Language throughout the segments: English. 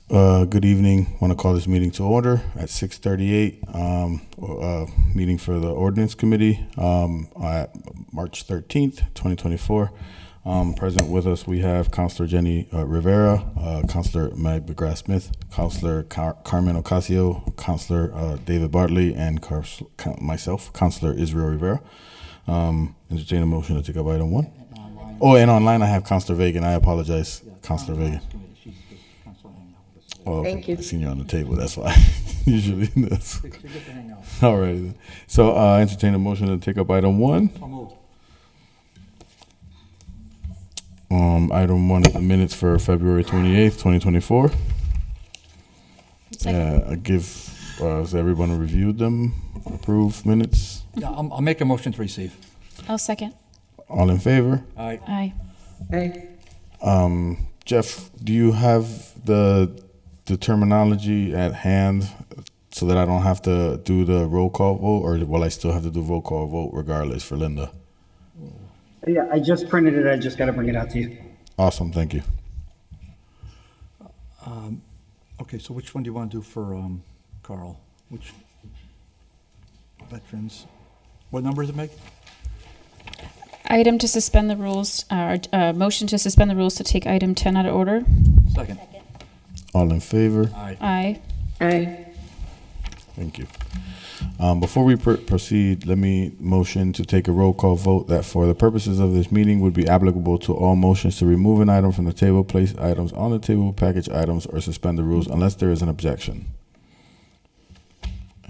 Good evening. Want to call this meeting to order at 6:38. Meeting for the Ordinance Committee at March 13th, 2024. Present with us, we have Councilor Jenny Rivera, Councilor Meg McGrath-Smith, Councilor Carmen Ocasio, Councilor David Bartley, and myself, Councilor Israel Rivera. Entertain a motion to take up item 1. Oh, and online I have Councilor Vagan. I apologize, Councilor Vagan. Oh, okay. Thank you. I seen you on the table. That's why. Usually, that's all right. Then. So, entertain a motion to take up item 1. Item 1 is the minutes for February 28th, 2024. I give. Has everyone reviewed them? Approved minutes? Yeah, I'll make a motion to receive. I'll second. All in favor? Aye. Aye. Hey, Jeff, do you have the terminology at hand so that I don't have to do the roll call vote, or will I still have to do roll call vote regardless for Linda? yeah, I just printed it. I just got to bring it out to you. Awesome, thank you. Okay, so which one do you want to do for Carl? Which veterans? What number is it, Meg? Item to suspend the rules, motion to suspend the rules to take item 10 out of order. Second. All in favor? Aye. Aye. Hey, Thank you. Before we proceed, let me motion to take a roll call vote that for the purposes of this meeting would be applicable to all motions to remove an item from the table, place items on the table, package items, or suspend the rules unless there is an objection.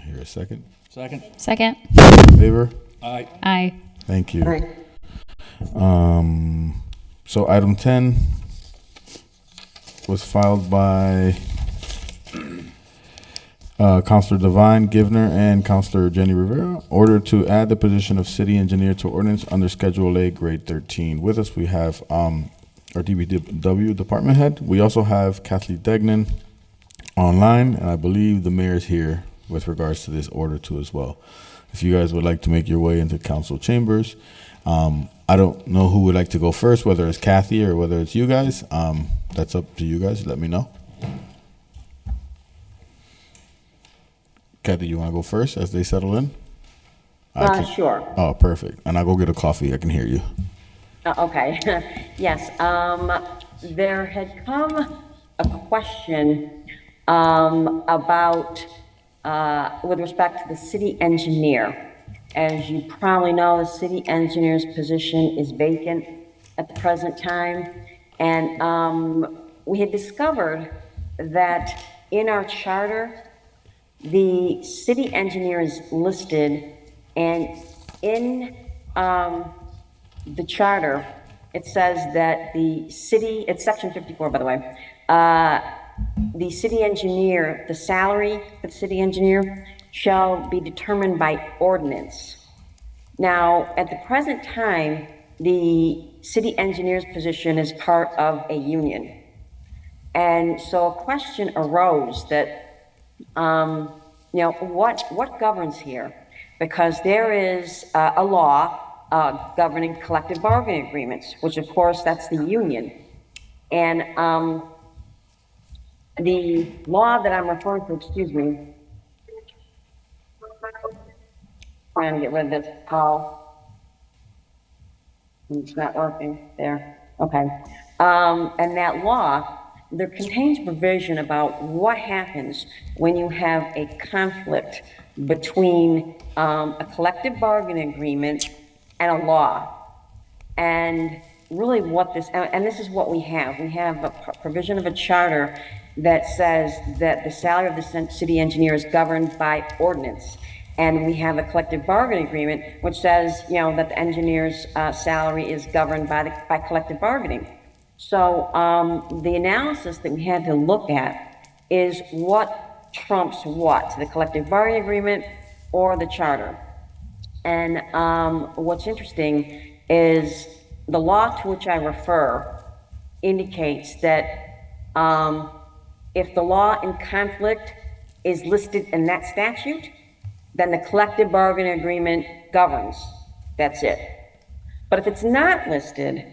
Here a second. Second. Second. In favor? Aye. Aye. Thank you. hey, So item 10 was filed by Councilor Devine Givner and Councilor Jenny Rivera. Order to add the position of city engineer to ordinance under Schedule A, grade 13. With us, we have our DBW department head. We also have Kathleen Degnan online, and I believe the mayor is here with regards to this order too as well. If you guys would like to make your way into council chambers, I don't know who would like to go first, whether it's Kathy or whether it's you guys. That's up to you guys. Let me know. Kathy, you want to go first as they settle in? Sure. Oh, perfect. And I'll go get a coffee. I can hear you. Okay. Yes. There had come a question about with respect to the city engineer. As you probably know, the city engineer's position is vacant at the present time. And we had discovered that in our charter, the city engineer is listed, and in the charter, it says that the city, it's section 54, by the way, the city engineer, the salary for the city engineer shall be determined by ordinance. Now, at the present time, the city engineer's position is part of a union. And so a question arose that, what governs here? Because there is a law governing collective bargaining agreements, which of course that's the union. And the law that I'm referring to, excuse me, trying to get rid of this call. It's not working there. Okay. And that law, there contains provision about what happens when you have a conflict between a collective bargaining agreement and a law. And really what this, and this is what we have. We have a provision of a charter that says that the salary of the city engineer is governed by ordinance. And we have a collective bargaining agreement which says, that the engineer's salary is governed by collective bargaining. So the analysis that we had to look at is what trumps what, the collective bargaining agreement or the charter. And what's interesting is the law to which I refer indicates that if the law in conflict is listed in that statute, then the collective bargaining agreement governs. That's it. But if it's not listed,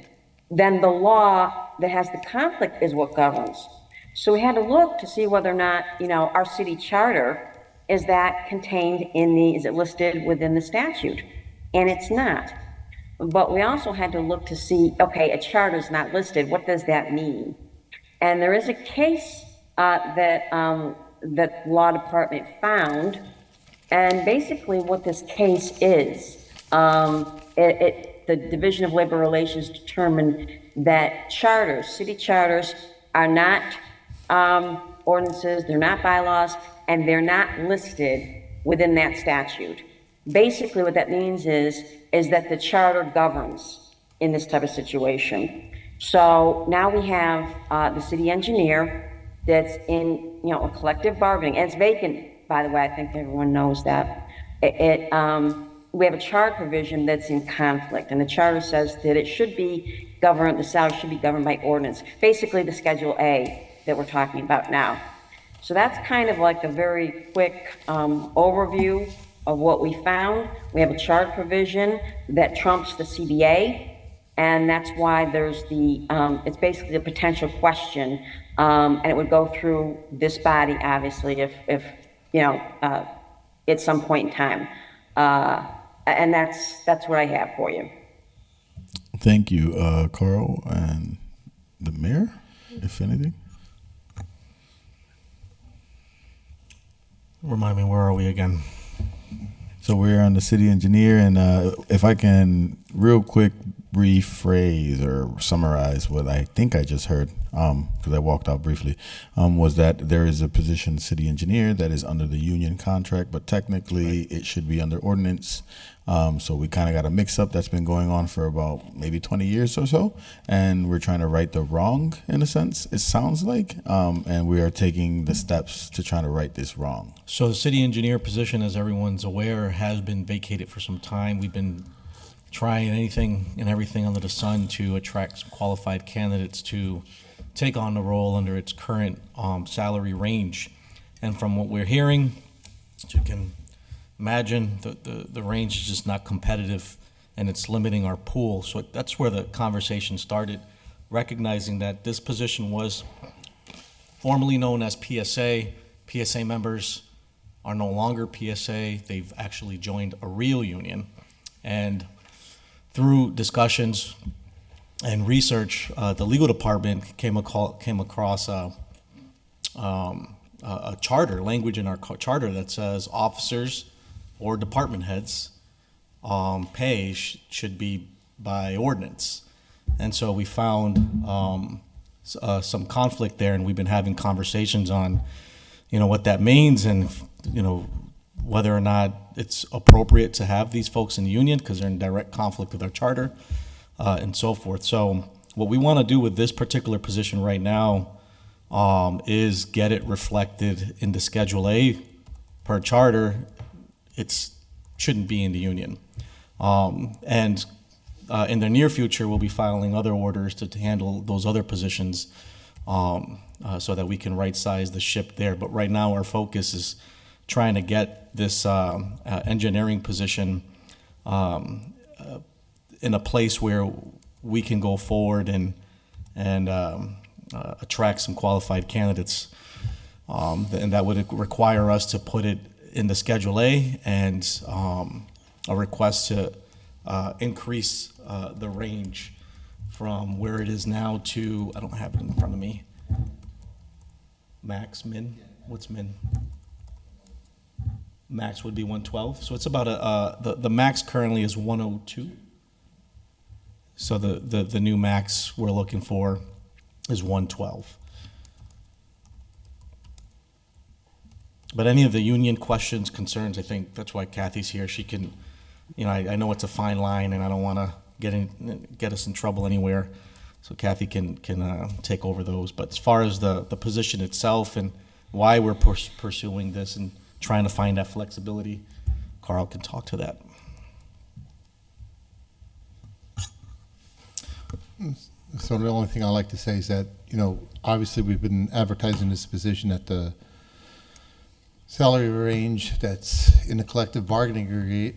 then the law that has the conflict is what governs. So we had to look to see whether or not, our city charter, is that contained is it listed within the statute? And it's not. But we also had to look to see, okay, a charter is not listed, what does that mean? And there is a case that the law department found, and basically what this case is, the Division of Labor Relations determined that charters, city charters, are not ordinances, they're not bylaws, and they're not listed within that statute. Basically, what that means is that the charter governs in this type of situation. So now we have the city engineer that's in, a collective bargaining, and it's vacant, by the way, I think everyone knows that. We have a charter provision that's in conflict, and the charter says that it should be governed, the salary should be governed by ordinance, basically the Schedule A that we're talking about now. So that's kind of like a very quick overview of what we found. We have a charter provision that trumps the CBA, and that's why there's it's basically a potential question, and it would go through this body, obviously, if at some point in time. And that's what I have for you. Thank you, Carl, and the mayor, if anything. Remind me, where are we again? So we're on the city engineer, and if I can real quick rephrase or summarize what I think I just heard, because I walked out briefly, was that there is a position, city engineer, that is under the union contract, but technically it should be under ordinance. So we kind of got a mix-up that's been going on for about maybe 20 years or so, and we're trying to right the wrong, in a sense, it sounds like, and we are taking the steps to try to right this wrong. So the city engineer position, as everyone's aware, has been vacated for some time. We've been trying anything and everything under the sun to attract some qualified candidates to take on the role under its current salary range. And from what we're hearing, you can imagine the range is just not competitive, and it's limiting our pool. So that's where the conversation started, recognizing that this position was formerly known as PSA. PSA members are no longer PSA. They've actually joined a real union. And through discussions and research, the legal department came across a charter, language in our charter that says officers or department heads pay should be by ordinance. And so we found some conflict there, and we've been having conversations on, what that means, and, whether or not it's appropriate to have these folks in the union because they're in direct conflict with our charter, and so forth. So what we want to do with this particular position right now is get it reflected in the Schedule A per charter. It shouldn't be in the union. And in the near future, we'll be filing other orders to handle those other positions so that we can right-size the ship there. But right now, our focus is trying to get this engineering position in a place where we can go forward and attract some qualified candidates. And that would require us to put it in the Schedule A and a request to increase the range from where it is now to, I don't have it in front of me, max, min? What's min? Max would be 112. So it's about the max currently is 102. So the new max we're looking for is 112. But any of the union questions, concerns, I think that's why Kathy's here. She can, I know it's a fine line, and I don't want to get us in trouble anywhere. So Kathy can take over those. But as far as the position itself and why we're pursuing this and trying to find that flexibility, Carl can talk to that. So the only thing I'd like to say is that, obviously we've been advertising this position at the salary range that's in the collective bargaining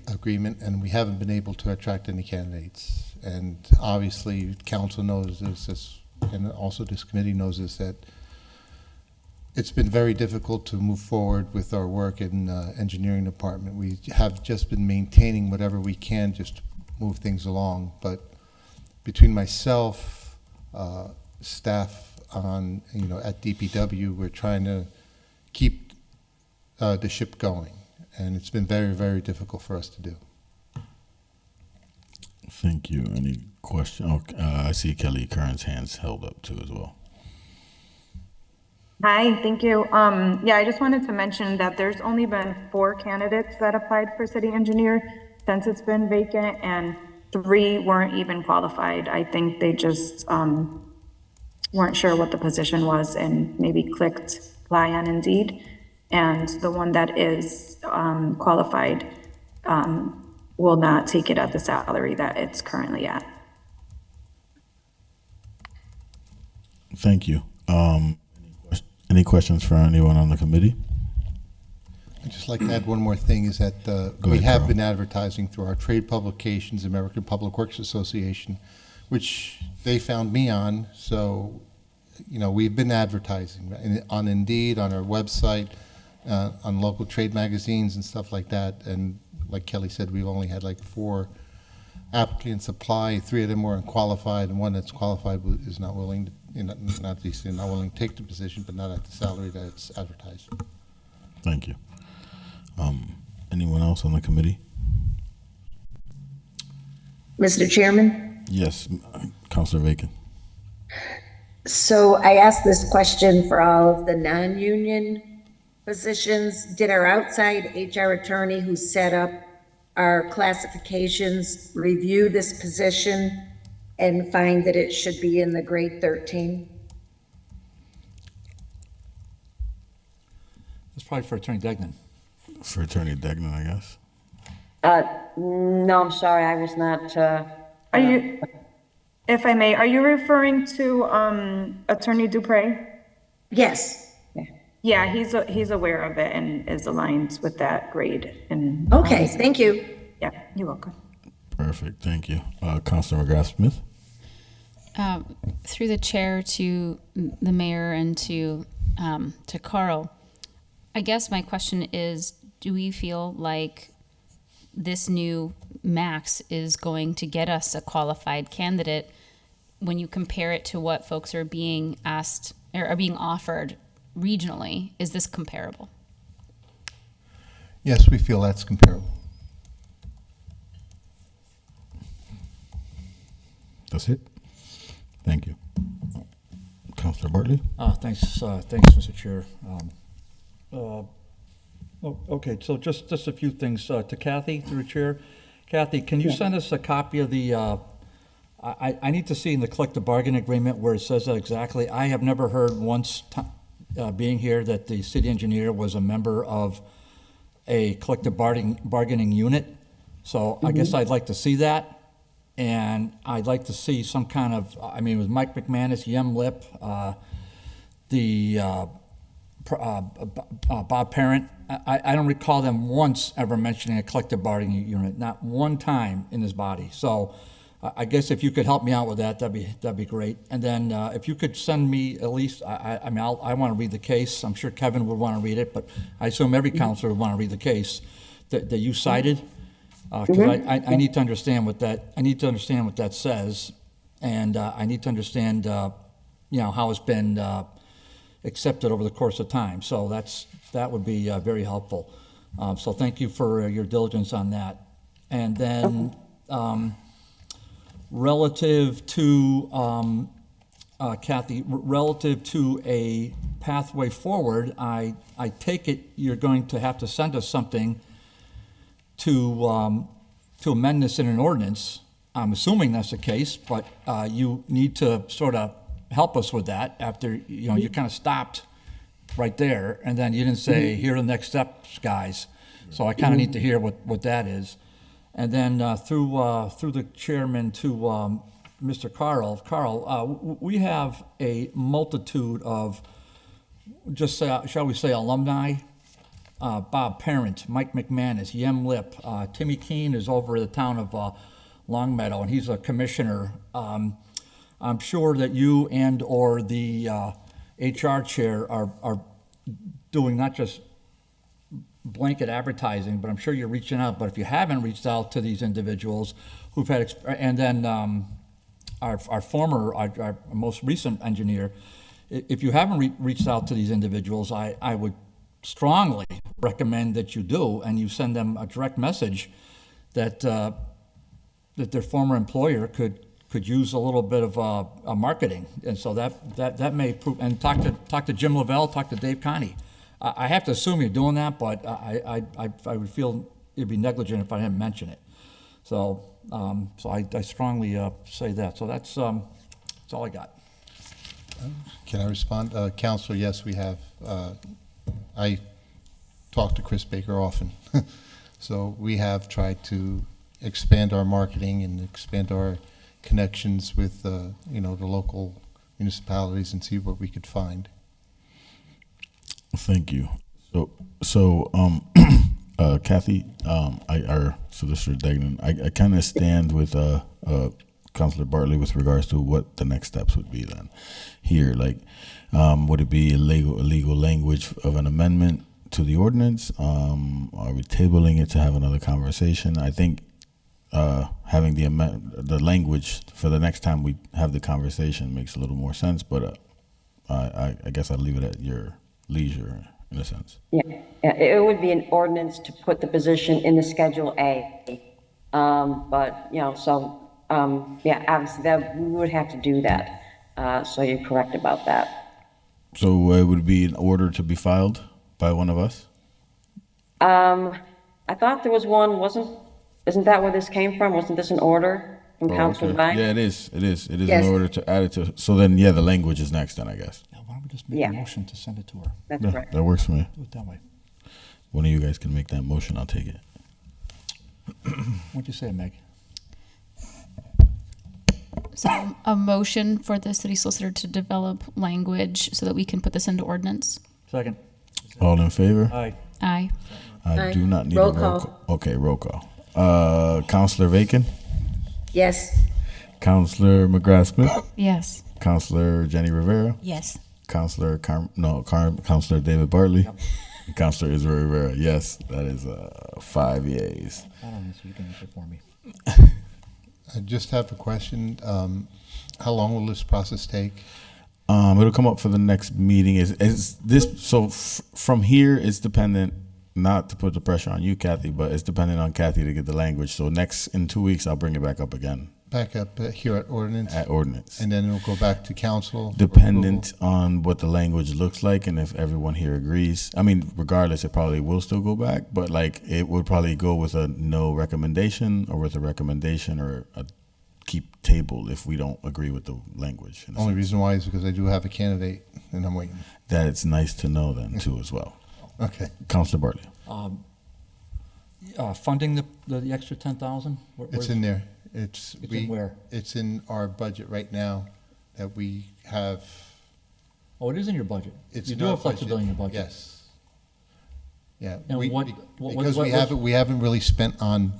agreement, and we haven't been able to attract any candidates. And obviously council knows this, and also this committee knows this, that it's been very difficult to move forward with our work in engineering department. We have just been maintaining whatever we can just to move things along. But between myself, staff on, at DPW, we're trying to keep the ship going. And it's been very, very difficult for us to do. Thank you. Any question? Oh, I see Kelly Kern's hands held up too as well. Hi, thank you. Yeah, I just wanted to mention that there's only been 4 candidates that applied for city engineer since it's been vacant, and 3 weren't even qualified. I think they just weren't sure what the position was and maybe clicked apply on Indeed. And the one that is qualified will not take it at the salary that it's currently at. Thank you. Any questions for anyone on the committee? I'd just like to add one more thing, is that we ahead, have Carl. been advertising through our trade publications, American Public Works Association, which they found me on. So, we've been advertising on Indeed, on our website, on local trade magazines and stuff like that. And like Kelly said, we've only had like 4 applicants apply. 3 of them were unqualified, and one that's qualified is not willing to, not willing to take the position, but not at the salary that it's advertised. Thank you. Anyone else on the committee? Mr. Chairman, Yes, Councilor Bacon. so I asked this question for all of the non-union positions. Did our outside HR attorney who set up our classifications review this position and find that it should be in the grade 13? That's probably for Attorney Degnan. For Attorney Degnan, I guess. No, I'm sorry, I was not, Are you, if I may, are you referring to Attorney Dupre? Yes. Yeah, he's aware of it and is aligned with that grade. And Okay, thank you. yeah, you're welcome. Perfect. Thank you. Councilor McGrath Smith. Through the chair to the mayor and to Carl, I guess my question is, do we feel like this new max is going to get us a qualified candidate when you compare it to what folks are being asked or are being offered regionally? Is this comparable? Yes, we feel that's comparable. That's it. Thank you. Councilor Bartley. Thanks, Mr. Chair. Okay, so just a few things to Kathy, through the chair. Kathy, can you send us a copy of the, I need to see in the collective bargaining agreement where it says that exactly. I have never heard once being here that the city engineer was a member of a collective bargaining unit. So I guess I'd like to see that. And I'd like to see some kind of, with Mike McManus, Yem Lip, Bob Parent, I don't recall them once ever mentioning a collective bargaining unit, not one time in his body. So I guess if you could help me out with that, that'd be great. And then if you could send me at least, I want to read the case. I'm sure Kevin would want to read it, but I assume every counselor would want to read the case that you cited. Because I need to understand what that says, and I need to understand how it's been accepted over the course of time. So that would be very helpful. So thank you for your diligence on that. And then relative to Kathy, relative to a pathway forward, I take it you're going to have to send us something to amend this in an ordinance. I'm assuming that's the case, but you need to sort of help us with that after, you kind of stopped right there, and then you didn't say, here are the next steps, guys. So I kind of need to hear what that is. And then through the chairman to Mr. Carl, we have a multitude of, shall we say, alumni. Bob Parent, Mike McManus, Yem Lip, Timmy Keene is over the town of Longmeadow, and he's a commissioner. I'm sure that you and or the HR chair are doing not just blanket advertising, but I'm sure you're reaching out. But if you haven't reached out to these individuals who've had, and then our most recent engineer, if you haven't reached out to these individuals, I would strongly recommend that you do, and you send them a direct message that that their former employer could use a little bit of a marketing, and so that may prove. And talk to Jim Lavelle, talk to Dave Connie. I have to assume you're doing that, but I would feel it'd be negligent if I didn't mention it. So I strongly say that. So that's all I got. Can I respond? Counselor, yes, we have. I talk to Chris Baker often. So we have tried to expand our marketing and expand our connections with, the local municipalities and see what we could find. Thank you. So Kathy, our Solicitor Degnan, I kind of stand with Councilor Bartley with regards to what the next steps would be then. Here, like, would it be a legal language of an amendment to the ordinance? Are we tabling it to have another conversation? I think having the language for the next time we have the conversation makes a little more sense. But I guess I'll leave it at your leisure in a sense. Yeah, it would be an ordinance to put the position in the Schedule A. But, obviously that we would have to do that. So you're correct about that. So it would be an order to be filed by one of us? I thought there was one, isn't that where this came from? Wasn't this an order from Council Devine? Yeah, it is. It is Yes. an order to add it to. So then, the language is next then, I guess. Yeah, why don't we just make Yeah. a motion to send it to her? That's Yeah, correct. that works for me. Do it that way. One of you guys can make that motion. I'll take it. What'd you say, Meg? So a motion for the city solicitor to develop language so that we can put this into ordinance. Second. All in favor? Aye. Aye. I Aye. do not need Roll a roll call. call. Okay, roll call. Councilor Bacon, Yes. Councilor McGrath Smith, Yes. Councilor Jenny Rivera, Yes. Councilor Councilor David Bartley, and Councilor Israel Rivera. Yes, that is 5 yeas. I don't answer. You can answer for me. I just have a question. How long will this process take? It'll come up for the next meeting. Is this so? From here, it's dependent. Not to put the pressure on you, Kathy, but it's dependent on Kathy to get the language. So in 2 weeks, I'll bring it back up again Back up here at ordinance, at ordinance. and then it'll go back to council? for Dependent on what the language looks like and if everyone here agrees. I mean, regardless, it probably will still go back, but like it would probably go with a no recommendation or with a recommendation or a keep table if we don't agree with the language. in a Only sense. reason why is because I do have a candidate, and I'm waiting. That it's nice to know then too as well. Okay. Councilor Bartley. Funding the extra 10,000? It's in there. It's in where? It's in our budget right now that we have. Oh, it is in your budget. It's You in do our have flexibility in your budget. Yes. Yeah. And Because we haven't really spent on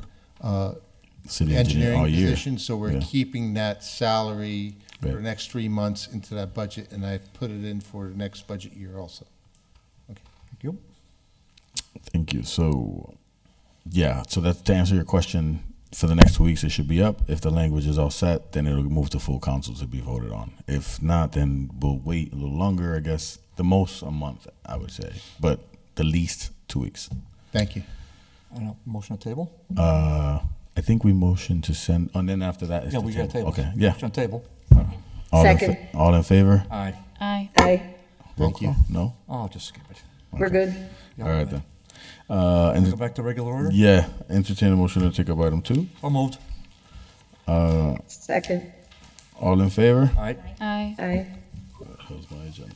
City engineer all engineering year. positions, so we're Yeah. keeping that salary for Right. the next 3 months into that budget, and I've put it in for the next budget year also. Thank you. Thank you. So, so that's to answer your question. For the next 2 weeks, it should be up. If the language is all set, then it'll move to full council to be voted on. If not, then we'll wait a little longer. I guess the most a month, I would say, but the least 2 weeks. Thank you. Motion to table? I think we motioned to send, and then after that, Yeah, we got a table. Okay, yeah. Motion to table. Second. All in favor? Aye. Aye. Aye. Roll Thank you. call? No. Oh, I'll just skip it. We're good. Yeah, All right okay. then. And Go back to regular order? yeah, entertain a motion to take up item 2. So moved. Second. All in favor? Aye. Aye. Aye. Here's my agenda.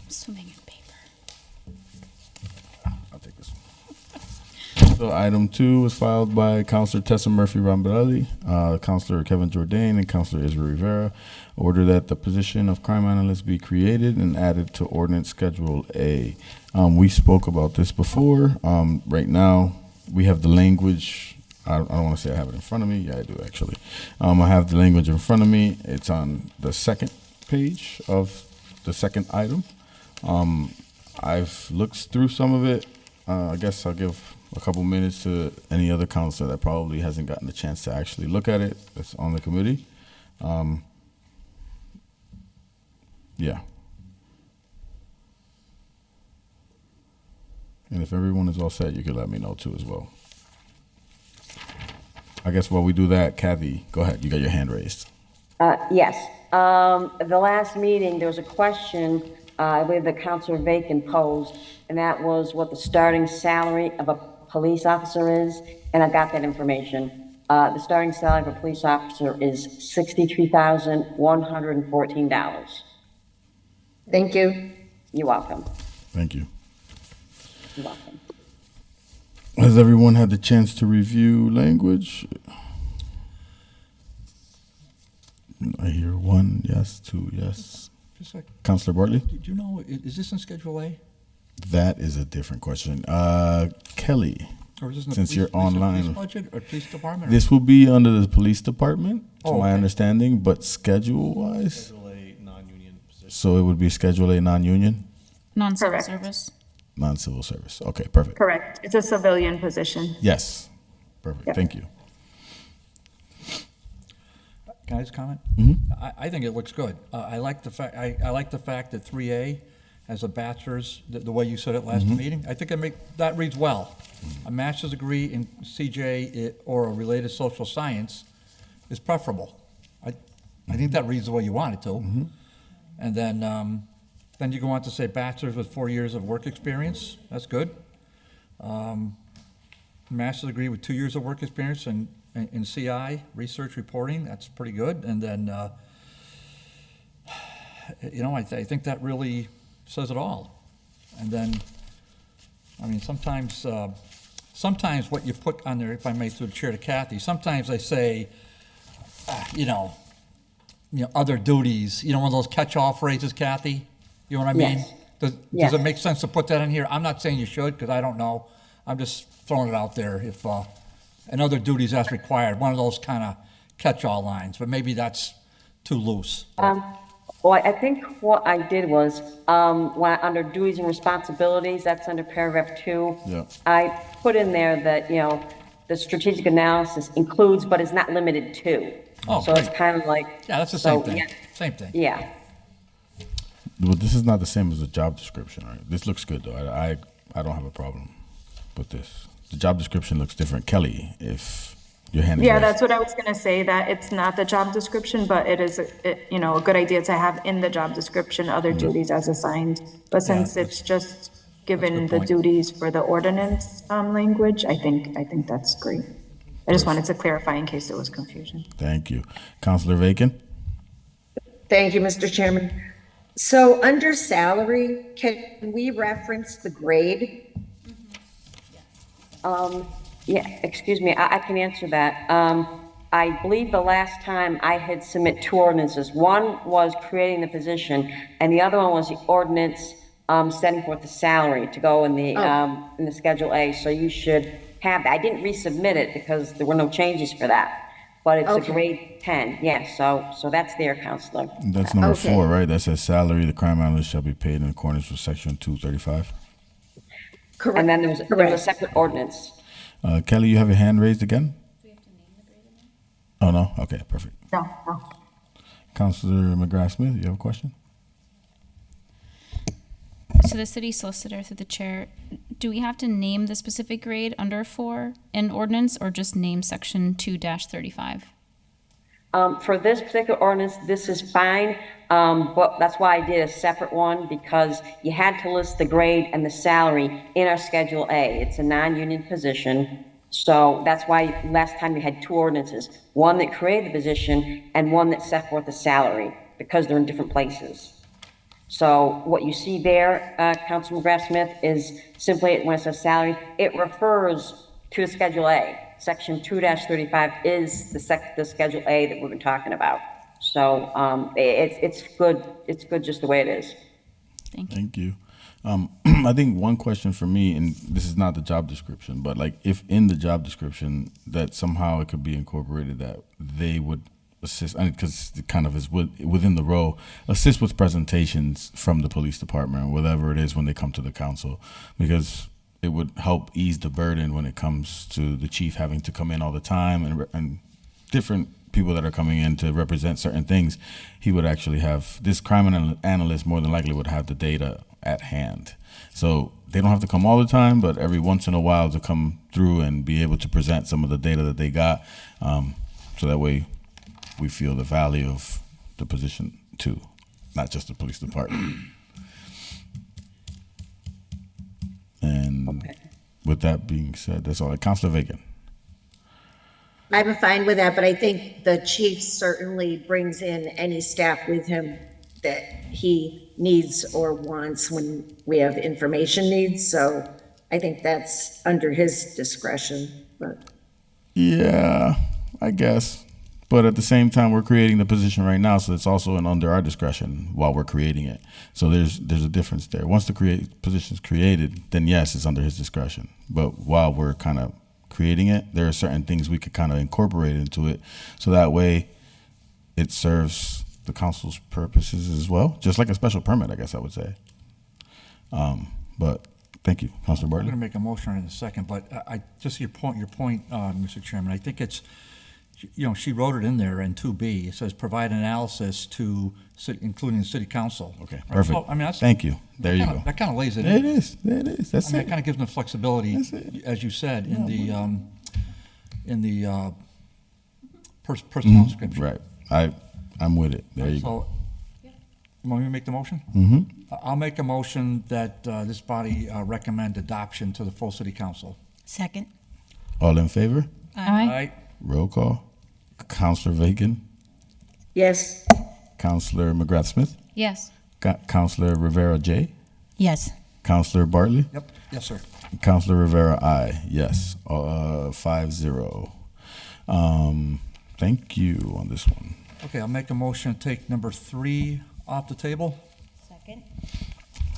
Swimming in paper. I'll take this one. So item 2 was filed by Councilor Tessa Murphy Rambarelli, Councilor Kevin Jourdain, and Councilor Israel Rivera. Order that the position of crime analyst be created and added to Ordinance Schedule A. We spoke about this before. Right now, we have the language. I don't want to say I have it in front of me. Yeah, I do actually. I have the language in front of me. It's on the second page of the second item. I've looked through some of it. I guess I'll give a couple minutes to any other counselor that probably hasn't gotten the chance to actually look at it that's on the committee. Yeah. And if everyone is all set, you could let me know too as well. I guess while we do that, Kathy, go ahead. You got your hand raised. Yes. The last meeting, there was a question, I believe that Councilor Bacon posed, and that was what the starting salary of a police officer is, and I got that information. The starting salary of a police officer is $63,114. Thank you. You're welcome. Thank you. You're welcome. Has everyone had the chance to review language? I hear one yes, two yes. Just like, Councilor Bartley? did you know, is this in Schedule A? That is a different question. Kelly, Or is this in the Since police- you're online. Police budget or police department? or- this will be under the police department, to Oh, my okay. understanding, but schedule-wise, Schedule A non-union position. so it would be Schedule A non-union, Non-civil Correct. service. non-civil service. Okay, perfect. Correct. It's a civilian position. Yes, perfect. Yep. Thank you. Can I just comment? Mm-hmm. I think it looks good. I like the fact, I like the fact that 3A has a bachelor's, the way you said it last meeting. I think that reads well. A master's degree in CJ or a related social science is preferable. I think that reads the way you want it to. And then you go on to say bachelor's with 4 years of work experience. That's good. Master's degree with 2 years of work experience in CI, research reporting, that's pretty good. And then, I think that really says it all. And then, I mean, sometimes what you put on there, if I may through the chair to Kathy, sometimes I say, other duties, one of those catch-all phrases, Kathy? You know what I mean? Yes. Does Yes. it make sense to put that in here? I'm not saying you should, because I don't know. I'm just throwing it out there if, and other duties as required, one of those kind of catch-all lines, but maybe that's too loose. Well, I think what I did was, under duties and responsibilities, that's under paragraph 2. Yeah. I put in there that, the strategic analysis includes, but is not limited to. Oh, So it's great. kind of like. Yeah, that's the so, same thing, yeah, same thing. Yeah. Well, this is not the same as the job description, right? This looks good, though. I don't have a problem with this. The job description looks different. Kelly, if your hand is Yeah, raised. that's what I was gonna say, that it's not the job description, but it is, a good idea to have in the job description other duties as assigned. But since Yeah, it's just given good the point. duties for the ordinance, language, I think that's great. I just wanted to clarify in case there was confusion. Thank you. Councilor Bacon? Thank you, Mr. Chairman. So under salary, can we reference the grade? Yeah, excuse me, I can answer that. I believe the last time I had submit 2 ordinances. One was creating the position, and the other one was the ordinance setting forth the salary to go in the Schedule A. So you should have that. I didn't resubmit it because there were no changes for that. But it's a Okay. grade 10, yes, so that's there, Counselor. That's number Okay. 4, right? That says salary, the crime analyst shall be paid in accordance with section 235. Correct. And then there was a Correct. separate ordinance. Kelly, you have your hand raised again? Oh, no? Okay, perfect. No. Councilor McGrath-Smith, you have a question? So the city solicitor through the chair, do we have to name the specific grade under 4 in ordinance or just name section 2-35? For this particular ordinance, this is fine, but that's why I did a separate one, because you had to list the grade and the salary in our Schedule A. It's a non-union position, so that's why last time you had 2 ordinances, one that created the position and one that set forth the salary, because they're in different places. So what you see there, Councilman Graff-Smith, is simply when it says salary, it refers to the Schedule A. Section 2-35 is the Schedule A that we've been talking about. So it's good. It's good just the way it is. Thank you. Thank you. I think one question for me, and this is not the job description, but like if in the job description that somehow it could be incorporated that they would assist, because it kind of is within the role, assist with presentations from the police department, whatever it is, when they come to the council, because it would help ease the burden when it comes to the chief having to come in all the time and different people that are coming in to represent certain things. He would actually have, this crime analyst more than likely would have the data at hand. So they don't have to come all the time, but every once in a while to come through and be able to present some of the data that they got. So that way we feel the value of the position too, not just the police department. And with that being said, that's all. Councilor Vacan. I'm fine with that, but I think the chief certainly brings in any staff with him that he needs or wants when we have information needs. So I think that's under his discretion, but. Yeah, I guess. But at the same time, we're creating the position right now, so it's also under our discretion while we're creating it. So there's a difference there. Once the position's created, then yes, it's under his discretion. But while we're kind of creating it, there are certain things we could kind of incorporate into it, so that way it serves the council's purposes as well, just like a special permit, I guess I would say. But thank you, Councilor I'm Bartley. going to make a motion in a second, but I just your point, Mr. Chairman. I think it's, she wrote it in there in 2B. It says provide analysis to including the city council. Okay, Right? perfect. So, I mean, Thank you. There you go. That kind of lays it It in. is. It is. That's It it. kind of gives them the flexibility, as you said, in the personnel description. Right. I'm with it. There you go. So, you want me to make the motion? Mm-hmm. I'll make a motion that this body recommend adoption to the full city council. Second. All in favor? Aye. Roll call. Councilor Vacan, Yes, Councilor McGrath-Smith, Yes. Councilor Rivera J, Yes. Councilor Bartley, Yep. Yes, sir. Councilor Rivera I. Yes. 5-0. Thank you on this one. Okay, I'll make a motion to take number 3 off the table. Second.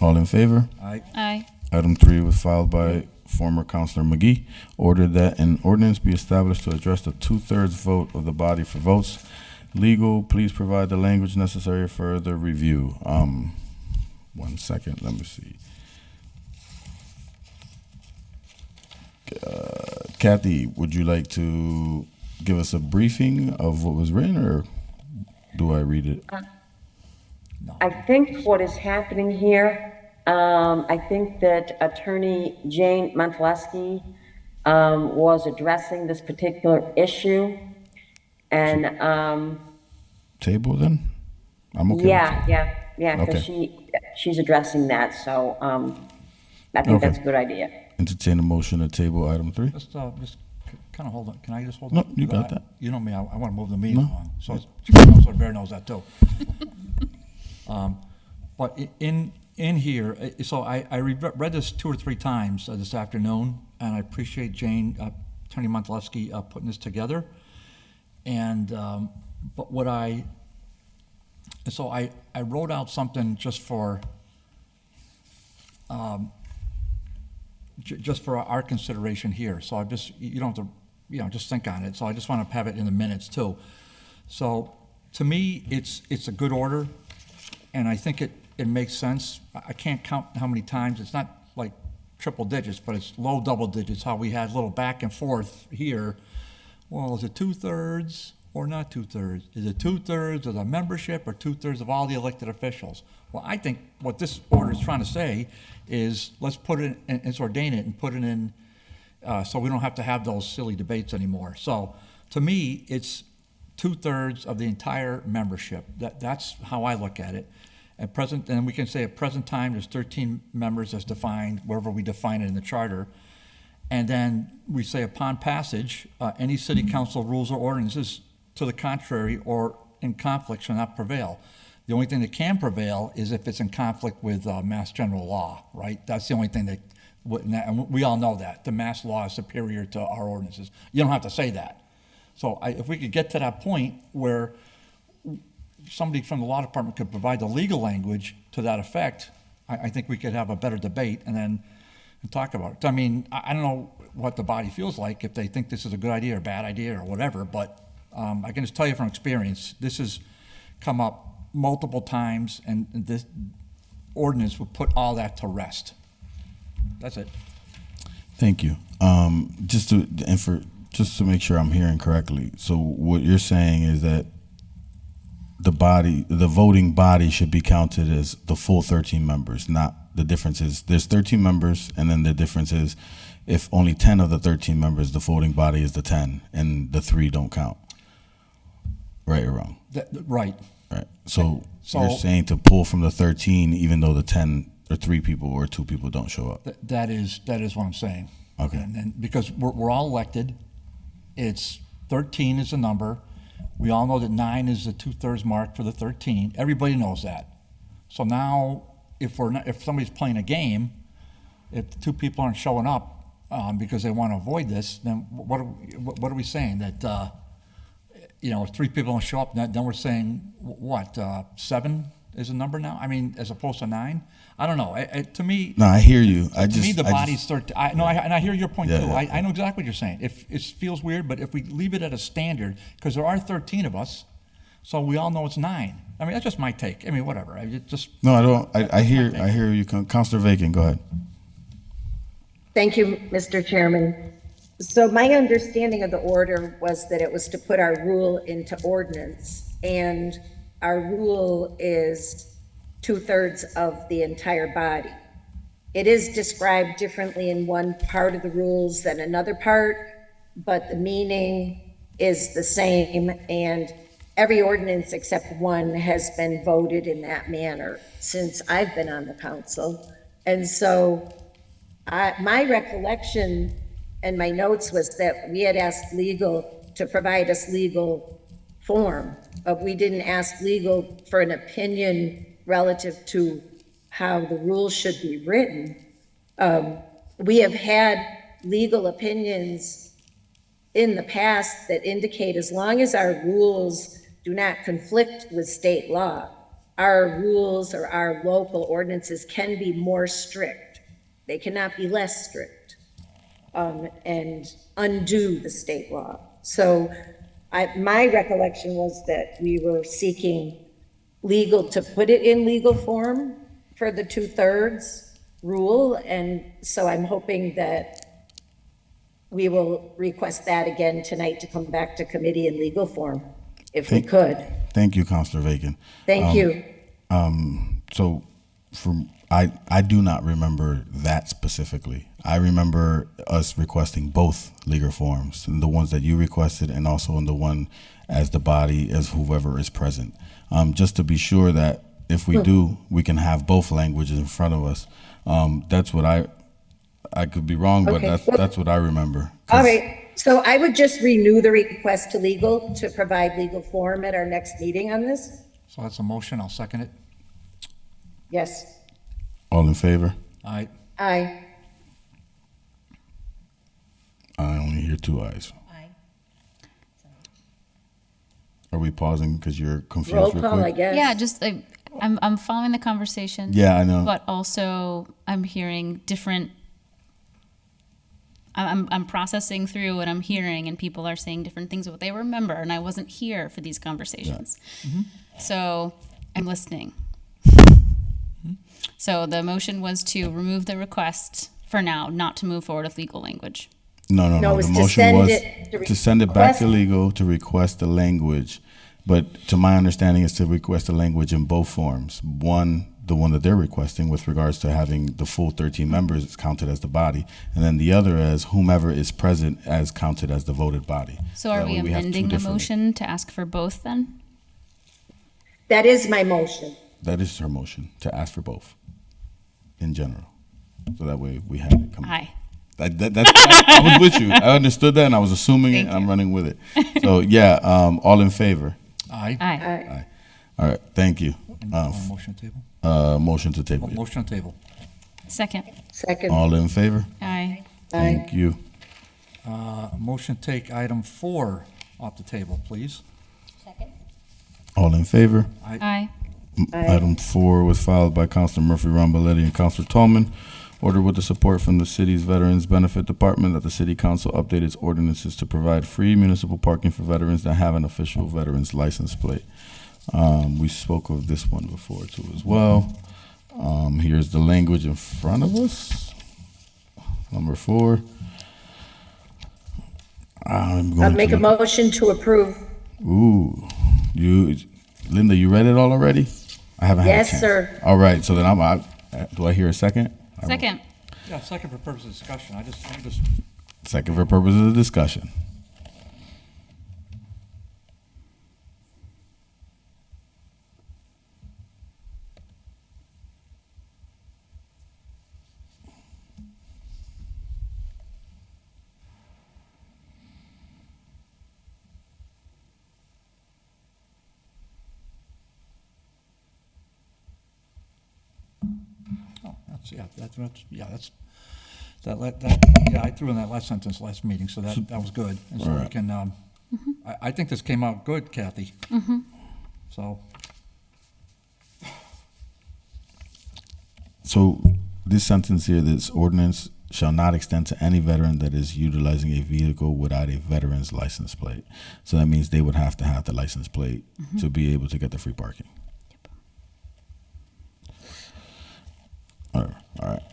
All in favor? Aye. Item 3 was filed by former Councilor McGee. Ordered that an ordinance be established to address the 2/3 vote of the body for votes. Legal, please provide the language necessary for the review. 1 second, let me see. Kathy, would you like to give us a briefing of what was written, or do I read it? I think what is happening here, I think that Attorney Jane Monteleschi was addressing this particular issue, and Table then? I'm okay. yeah, because Okay. she's addressing that, so I think Okay. that's a good idea. Entertain a motion to table item 3. Just kind of hold on. Can I just hold No, on? you got that. You know me, I want to move the meeting No. on. So Councilor Bear knows that too. But in here, so I read this 2 or 3 times this afternoon, and I appreciate Jane, Attorney Monteleschi, putting this together. And, but what I wrote out something just for our consideration here. So I just, you don't have to, just think on it. So I just want to have it in the minutes too. So to me, it's a good order, and I think it makes sense. I can't count how many times. It's not like triple digits, but it's low double digits, how we had a little back and forth here. Well, is it 2/3 or not 2/3? Is it 2/3 of the membership or 2/3 of all the elected officials? Well, I think what this order is trying to say is let's put it in, let's ordain it and put it in so we don't have to have those silly debates anymore. So to me, it's 2/3 of the entire membership. That's how I look at it. At present, and we can say at present time, there's 13 members as defined, wherever we define it in the charter. And then we say upon passage, any city council rules or ordinances to the contrary or in conflict shall not prevail. The only thing that can prevail is if it's in conflict with Mass General Law, right? That's the only thing that, and we all know that. The Mass Law is superior to our ordinances. You don't have to say that. So if we could get to that point where somebody from the law department could provide the legal language to that effect, I think we could have a better debate and talk about it. I mean, I don't know what the body feels like, if they think this is a good idea or bad idea or whatever, but I can just tell you from experience, this has come up multiple times, and this ordinance will put all that to rest. That's it. Thank you. Just to make sure I'm hearing correctly, so what you're saying is that the voting body should be counted as the full 13 members, not the difference is there's 13 members, and then the difference is if only 10 of the 13 members, the voting body is the 10, and the 3 don't count. Right or wrong? Right. Right. So So- you're saying to pull from the 13, even though the 10 or 3 people or 2 people don't show up. That is what I'm saying. Okay. And because we're all elected, it's 13 is the number. We all know that 9 is the 2/3 mark for the 13. Everybody knows that. So now, if somebody's playing a game, if the 2 people aren't showing up because they want to avoid this, then what are we saying? That if 3 people don't show up, then we're saying what? 7 is the number now? I mean, as opposed to 9? I don't know. To me, No, I hear you. to me, the body's 13. And I hear your point Yeah, too. yeah. I know exactly what you're saying. It feels weird, but if we leave it at a standard, because there are 13 of us, so we all know it's 9. I mean, that's just my take. I mean, whatever. No, I don't. I hear you. Councilor Vacan, go ahead. Thank you, Mr. Chairman. So my understanding of the order was that it was to put our rule into ordinance, and our rule is 2/3 of the entire body. It is described differently in one part of the rules than another part, but the meaning is the same, and every ordinance except one has been voted in that manner since I've been on the council. And so my recollection and my notes was that we had asked legal to provide us legal form, but we didn't ask legal for an opinion relative to how the rules should be written. We have had legal opinions in the past that indicate as long as our rules do not conflict with state law, our rules or our local ordinances can be more strict. They cannot be less strict and undo the state law. So my recollection was that we were seeking legal to put it in legal form for the 2/3 rule. And so I'm hoping that we will request that again tonight to come back to committee in legal form, if we could. Thank you, Councilor Vacan. Thank you. So I do not remember that specifically. I remember us requesting both legal forms, and the ones that you requested, and also in the one as the body, as whoever is present. Just to be sure that if we do, we can have both languages in front of us. That's what I could be wrong, but Okay. that's what I remember. All right. So I would just renew the request to legal to provide legal form at our next meeting on this. So that's a motion. I'll second it. Yes. All in favor? Aye. Aye. I only hear 2 ayes. Are we pausing because you're confused? Roll real call, quick? I guess. Yeah, just I'm following the conversation. Yeah, I know. But also I'm hearing different. I'm processing through what I'm hearing, and people are saying different things of what they remember, and I wasn't here for these conversations. So I'm listening. So the motion was to remove the request for now, not to move forward with legal language. No. No, The it's to motion send was it- to send it back to request- legal to request the language. But to my understanding, is to request the language in both forms. One, the one that they're requesting with regards to having the full 13 members is counted as the body. And then the other as whomever is present as counted as the voted body. So are That we way have two amending the different- motion to ask for both then? That is my motion. That is her motion, to ask for both in general. So that way we have it come. Aye. I was with you. I understood that and I was assuming it Thank and I'm you. running with it. So yeah, all in favor? Aye. Aye. Aye. All right, thank you. Motion table. Motion to table. Motion table. Second. Second. All in favor? Aye. Thank you. Motion take item 4 off the table, please. All in favor? Aye. Item 4 was filed by Councilor Murphy Ramboletti and Councilor Tallman. Order with the support from the city's Veterans Benefit Department that the city council update its ordinances to provide free municipal parking for veterans that have an official veterans license plate. We spoke of this one before too as well. Here's the language in front of us. Number 4. I'll make a motion to approve. Ooh, Linda, you read it all already? I haven't had a Yes, chance. sir. All right, so then do I hear a second? Second. Yeah, second for purpose of discussion. I'm just, Second for purposes of discussion. I threw in that last sentence last meeting, so that was good. And so we Alright. can, I think this came out good, Kathy. So, So this sentence here, this ordinance shall not extend to any veteran that is utilizing a vehicle without a veteran's license plate. So that means they would have to have the license plate to be able to get the free parking. All right.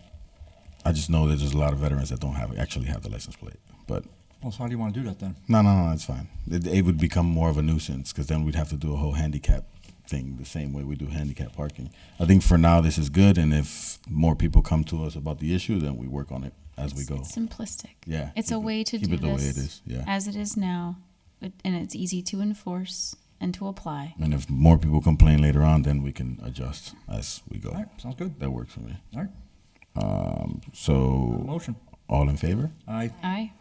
I just know that there's a lot of veterans that don't actually have the license plate. But well, so how do you want to do that then? no, that's fine. It would become more of a nuisance because then we'd have to do a whole handicap thing the same way we do handicap parking. I think for now this is good, and if more people come to us about the issue, then we work on it as we go. It's simplistic. Yeah, It's a way to keep do it the way this it is, yeah. as it is now, and it's easy to enforce and to apply. And if more people complain later on, then we can adjust as we go. All right, sounds good. That works for me. All right, So motion. all in favor? Aye. Aye.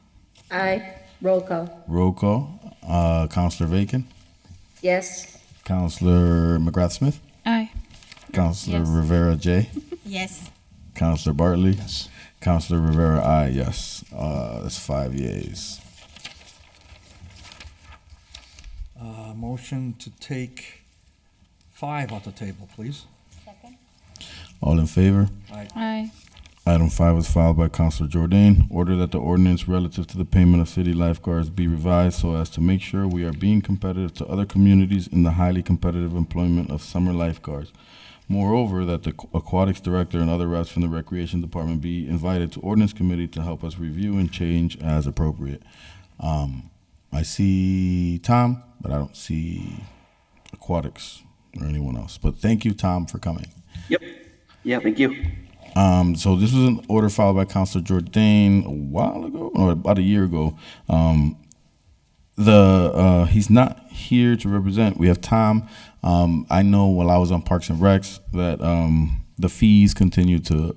Aye. Roll call. Roll call. Counselor Bacon, Yes. Counselor McGrath Smith, Aye. Counselor Yes. Rivera J, Yes. Counselor Bartley. Yes. Counselor Rivera, aye, yes. That's 5 yeas. Motion to take 5 off the table, please. All in favor? Aye. Item 5 was filed by Counselor Jordan. Order that the ordinance relative to the payment of city lifeguards be revised so as to make sure we are being competitive to other communities in the highly competitive employment of summer lifeguards. Moreover, that the aquatics director and other reps from the recreation department be invited to ordinance committee to help us review and change as appropriate. I see Tom, but I don't see aquatics or anyone else. But thank you, Tom, for coming. Yep. Yeah, thank you. So this was an order filed by Counselor Jordan a while ago, or about a year ago. He's not here to represent. We have Tom. I know while I was on Parks and Recs that the fees continue to,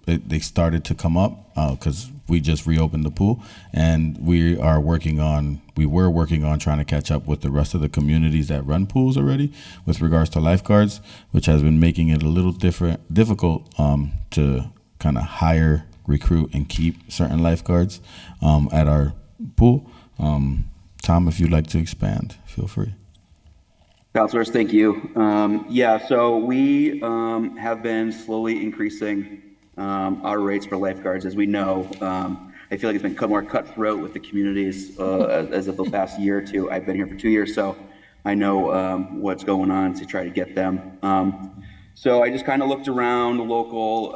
they started to come up because we just reopened the pool, and we were working on trying to catch up with the rest of the communities that run pools already with regards to lifeguards, which has been making it a little difficult to kind of hire, recruit, and keep certain lifeguards at our pool. Tom, if you'd like to expand, feel free. Counselors, thank you. So we have been slowly increasing our rates for lifeguards. As we know, I feel like it's been more cutthroat with the communities as of the past year or two. I've been here for 2 years, so I know what's going on to try to get them. So I just kind of looked around local,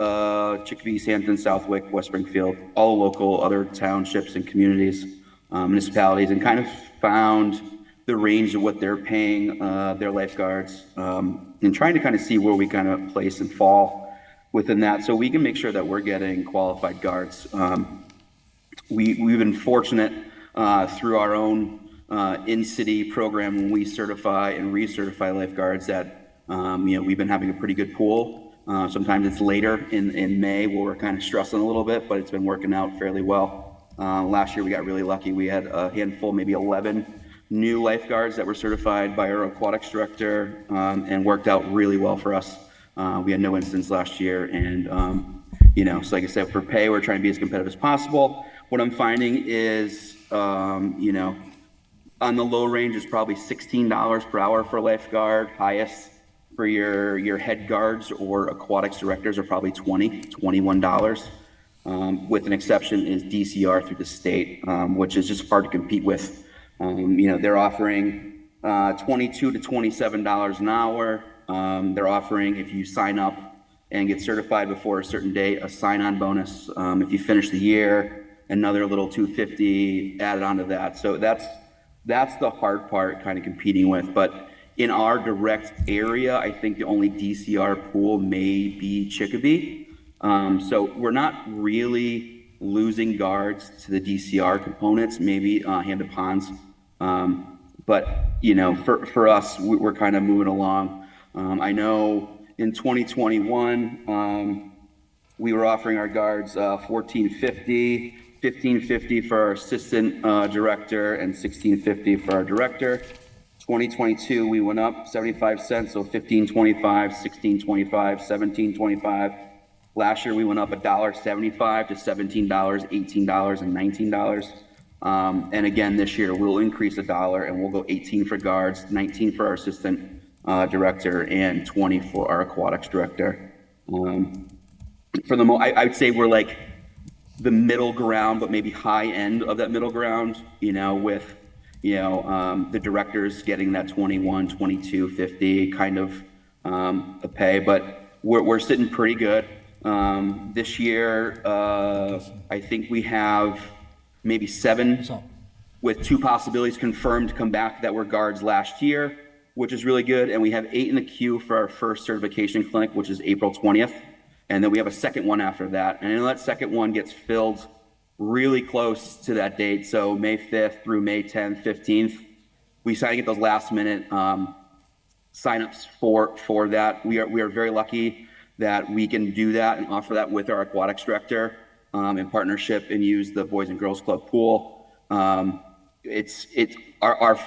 Chicopee, Hampton, Southwick, West Springfield, all local other townships and communities, municipalities, and kind of found the range of what they're paying their lifeguards, and trying to kind of see where we kind of place and fall within that, so we can make sure that we're getting qualified guards. We've been fortunate through our own in-city program when we certify and recertify lifeguards that we've been having a pretty good pool. Sometimes it's later in May where we're kind of stressing a little bit, but it's been working out fairly well. Last year we got really lucky. We had a handful, maybe 11 new lifeguards that were certified by our aquatics director, and worked out really well for us. We had no incidents last year, and so like I said, for pay, we're trying to be as competitive as possible. What I'm finding is, on the low range is probably $16 per hour for a lifeguard. Highest for your head guards or aquatics directors are probably $21. With an exception is DCR through the state, which is just hard to compete with. They're offering $22 to $27 an hour. They're offering, if you sign up and get certified before a certain date, a sign-on bonus. If you finish the year, another little $250 added onto that. So that's the hard part, kind of competing with. But in our direct area, I think the only DCR pool may be Chicopee. So we're not really losing guards to the DCR components, maybe Hampton Ponds. But for us, we're kind of moving along. I know in 2021, we were offering our guards $14.50, $15.50 for our assistant director, and $16.50 for our director. 2022, we went up 75 cents, so $15.25, $16.25, $17.25. Last year, we went up $1.75 to $17, $18, and $19. And again, this year, we'll increase $1, and we'll go 18 for guards, 19 for our assistant director, and 20 for our aquatics director. For the I'd say we're like the middle ground, but maybe high end of that middle ground, with the directors getting that 21, 22, 50 kind of a pay, but we're sitting pretty good. This year, I think we have maybe 7 with 2 possibilities confirmed to come back that were guards last year, which is really good. And we have 8 in the queue for our first certification clinic, which is April 20th. And then we have a second one after that. And I know that second one gets filled really close to that date. So May 5th through May 10th, 15th, we try to get those last minute signups for that. We are very lucky that we can do that and offer that with our aquatics director in partnership and use the Boys and Girls Club pool. Our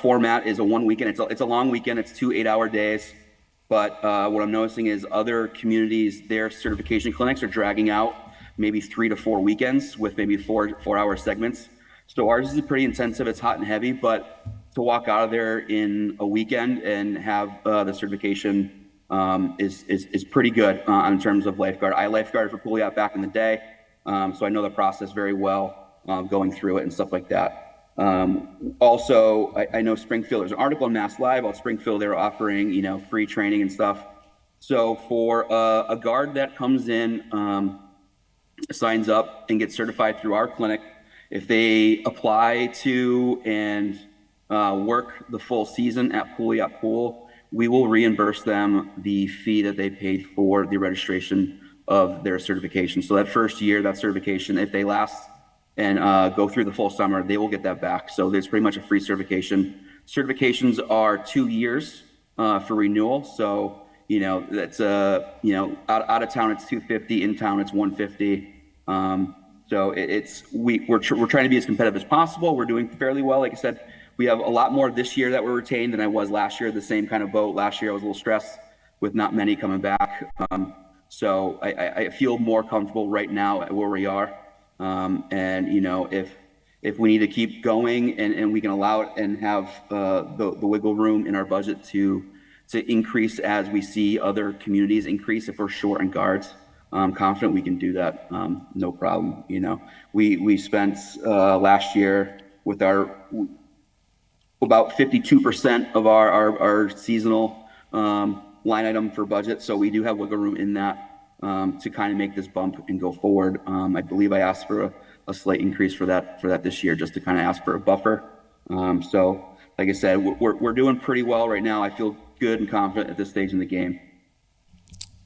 format is a 1 weekend. It's a long weekend. It's 2 8-hour days. But what I'm noticing is other communities, their certification clinics are dragging out maybe 3 to 4 weekends with maybe 4-hour segments. So ours is pretty intensive. It's hot and heavy, but to walk out of there in a weekend and have the certification is pretty good in terms of lifeguard. I lifeguarded for pool yacht back in the day, so I know the process very well, going through it and stuff like that. Also, I know Springfield, there's an article in Mass Live about Springfield. They're offering, free training and stuff. So for a guard that comes in, signs up and gets certified through our clinic, if they apply to and work the full season at Pool Yacht Pool, we will reimburse them the fee that they paid for the registration of their certification. So that first year, that certification, if they last and go through the full summer, they will get that back. So there's pretty much a free certification. Certifications are 2 years for renewal. So, that's out of town, it's $250, in town, it's $150. So we're trying to be as competitive as possible. We're doing fairly well. Like I said, we have a lot more this year that were retained than I was last year, the same kind of boat. Last year, I was a little stressed with not many coming back. So I feel more comfortable right now at where we are. And if we need to keep going and we can allow it and have the wiggle room in our budget to increase as we see other communities increase, if we're short on guards, I'm confident we can do that. No problem. We spent last year with about 52% of our seasonal line item for budget. So we do have wiggle room in that. To kind of make this bump and go forward. I believe I asked for a slight increase for that this year, just to kind of ask for a buffer. So like I said, we're doing pretty well right now. I feel good and confident at this stage in the game.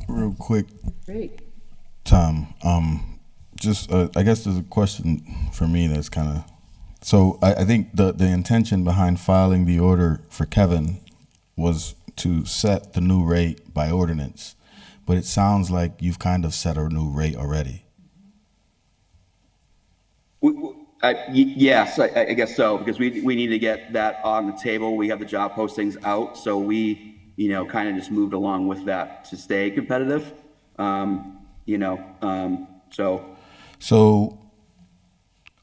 Real quick, Great. Tom, I guess there's a question for me that's kind of, so I think the intention behind filing the order for Kevin was to set the new rate by ordinance. But it sounds like you've kind of set a new rate already. Yes, I guess so, because we need to get that on the table. We have the job postings out, so we, kind of just moved along with that to stay competitive. So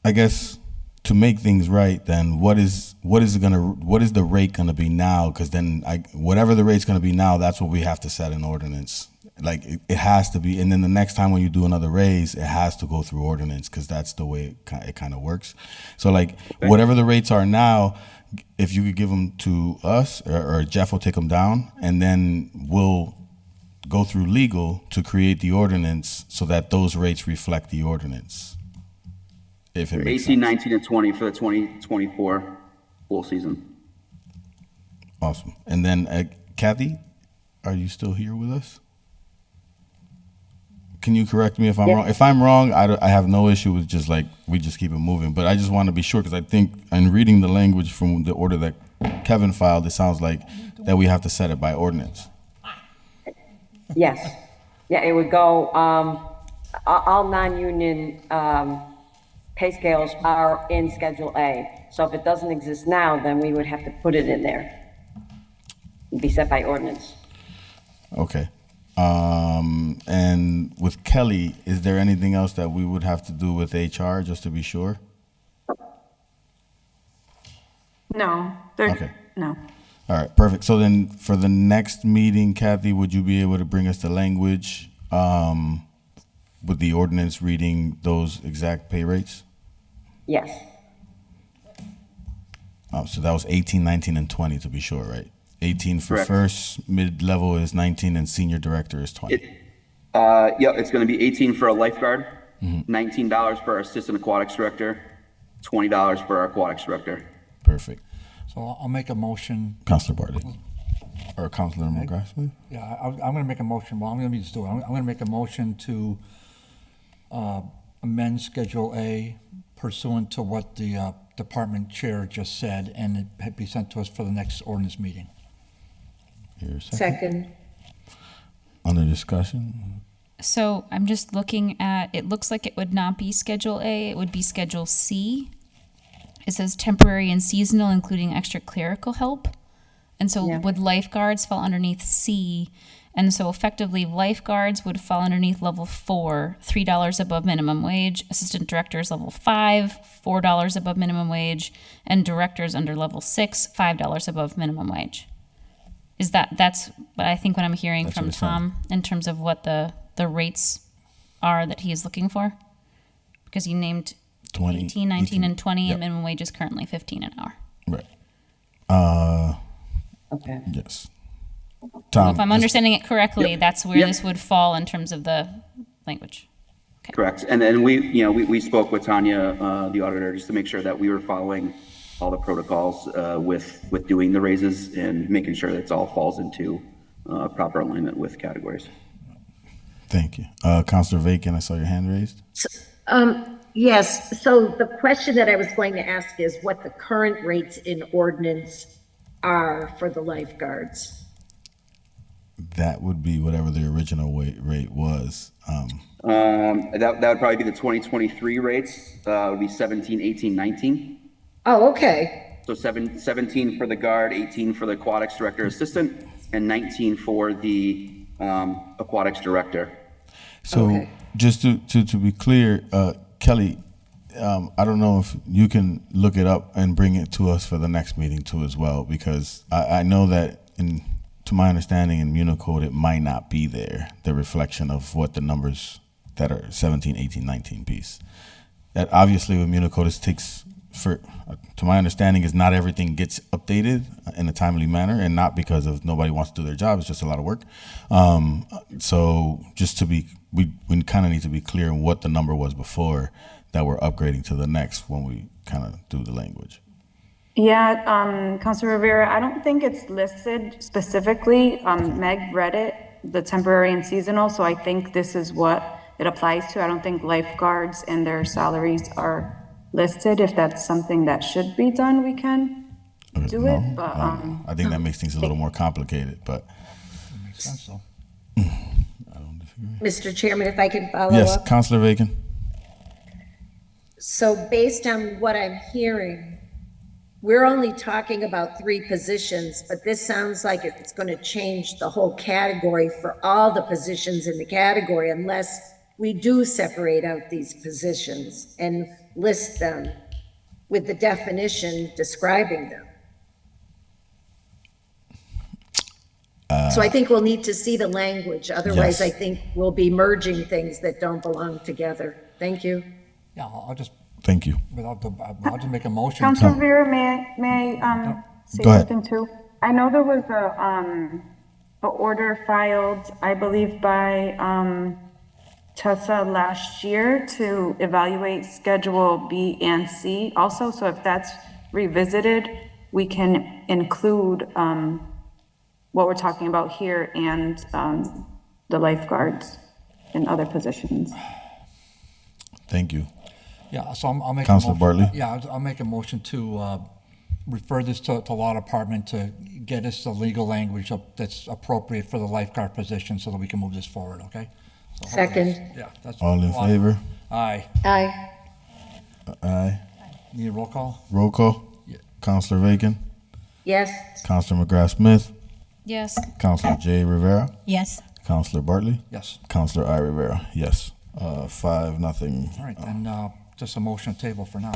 I guess to make things right, then what is the rate gonna be now? Because then whatever the rate's gonna be now, that's what we have to set in ordinance. Like it has to be, and then the next time when you do another raise, it has to go through ordinance because that's the way it kind of works. So like whatever the rates are now, if you could give them to us or Jeff will take them down, and then we'll go through legal to create the ordinance so that those rates reflect the ordinance. If it makes 18, sense. 19, and 20 for the 2024 pool season. Awesome. And then Kathy, are you still here with us? Can you correct me if I'm wrong? If I'm wrong, I have no issue with just like we just keep it moving. But I just want to be sure because I think in reading the language from the order that Kevin filed, it sounds like that we have to set it by ordinance. Yes. Yeah, it would go, all non-union pay scales are in Schedule A. So if it doesn't exist now, then we would have to put it in there. It'd be set by ordinance. Okay. And with Kelly, is there anything else that we would have to do with HR just to be sure? No, Okay. no. All right, perfect. So then for the next meeting, Kathy, would you be able to bring us the language with the ordinance reading those exact pay rates? Yes. So that was 18, 19, and 20 to be sure, right? 18 for Correct. first, mid-level is 19, and senior director is 20. It's going to be 18 for a lifeguard, $19 for our assistant aquatics director, $20 for our aquatics director. Perfect. So I'll make a motion. Counselor Bartley. Or Counselor McGrath, please? Yeah, I'm going to make a motion. Well, I'm going to just do it. I'm going to make a motion to amend Schedule A pursuant to what the department chair just said, and it had be sent to us for the next ordinance meeting. Here, Second. Under discussion. So I'm just looking at, it looks like it would not be Schedule A, it would be Schedule C. It says temporary and seasonal, including extra clerical help. And so Yeah. would lifeguards fall underneath C? And so effectively lifeguards would fall underneath level 4, $3 above minimum wage, assistant directors level 5, $4 above minimum wage, and directors under level 6, $5 above minimum wage. That's what I think what I'm hearing That's from what it sounds. Tom in terms of what the rates are that he is looking for? Because he named 20, 18, 19, and 20, Yep. and minimum wage is currently 15 an hour. Right. Okay. Yes. Tom, If I'm understanding it correctly, Yep. that's where Yep. this would fall in terms of the language. Correct. And then we spoke with Tanya, the auditor, just to make sure that we were following all the protocols with doing the raises and making sure that it all falls into proper alignment with categories. Thank you. Counselor Vacan, I saw your hand raised. Yes, so the question that I was going to ask is what the current rates in ordinance are for the lifeguards. That would be whatever the original rate was. That would probably be the 2023 rates, would be 17, 18, 19. Oh, okay. So 17 for the guard, 18 for the aquatics director assistant, and 19 for the aquatics director. So Okay. just to be clear, Kelly, I don't know if you can look it up and bring it to us for the next meeting too as well, because I know that to my understanding in Municode, it might not be there, the reflection of what the numbers that are 17, 18, 19 piece. That obviously with Municode it takes, to my understanding, is not everything gets updated in a timely manner, and not because of nobody wants to do their job, it's just a lot of work. So just to be, we kind of need to be clear on what the number was before that we're upgrading to the next when we kind of do the language. Yeah, Councilor Rivera, I don't think it's listed specifically. Meg read it, the temporary and seasonal, so I think this is what it applies to. I don't think lifeguards and their salaries are listed. If that's something that should be done, we can do No, it, but, I think that makes things a little more complicated, but Makes sense, though. I don't disagree. Mr. Chairman, if I can follow Yes, up. Councilor Vacan. So based on what I'm hearing, we're only talking about 3 positions, but this sounds like it's going to change the whole category for all the positions in the category unless we do separate out these positions and list them. with the definition describing them. So I think we'll need to see the language. Otherwise, Yes. I think we'll be merging things that don't belong together. Thank you. Yeah, I'll just, Thank you. I'll just make a motion. Councilor Vera, may I say Go ahead. something too? I know there was a order filed, I believe by Tessa last year to evaluate Schedule B and C also. So if that's revisited, we can include what we're talking about here and the lifeguards and other positions. Thank you. Yeah, so I'll make. a Councilor motion- Bartley? Yeah, I'll make a motion to refer this to law department to get us the legal language that's appropriate for the lifeguard position so that we can move this forward, okay? So hopefully Second. that's- Yeah, that's. All in favor? Aye. Aye. Aye. Need a roll call? Roll call. Yeah. Counselor Bacon, Yes. Counselor McGrath Smith, Yes. Counselor J. Rivera, Yes. Counselor Bartley, Yes. Counselor I. Rivera. Yes. 5-0. All right, then just a motion to table for now.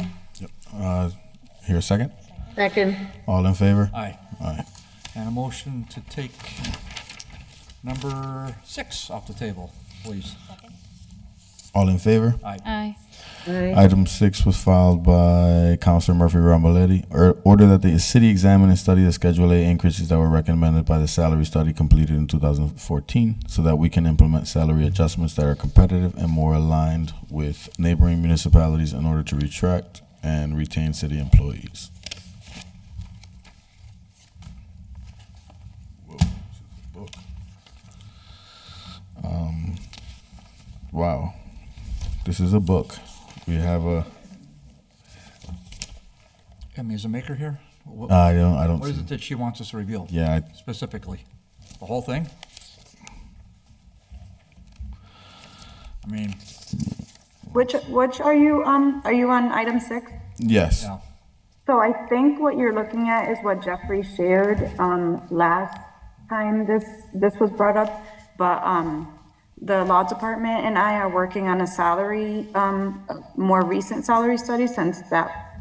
Here a second. Second. All in favor? Aye. Aye. And a motion to take number 6 off the table, please. All in favor? Aye. Aye. Aye. Item 6 was filed by Counselor Murphy Ramboletti. Order that the city examine and study the Schedule A increases that were recommended by the salary study completed in 2014 so that we can implement salary adjustments that are competitive and more aligned with neighboring municipalities in order to attract and retain city employees. Whoa, this is a book. Wow. This is a book. We have a. I mean, is the maker here? What I don't. what is see- it that she wants us to reveal? Yeah, Specifically? The whole thing? I mean, Which are you on item 6? yes. yeah. So I think what you're looking at is what Jeffrey shared last time this was brought up, but the law department and I are working on a salary, more recent salary study since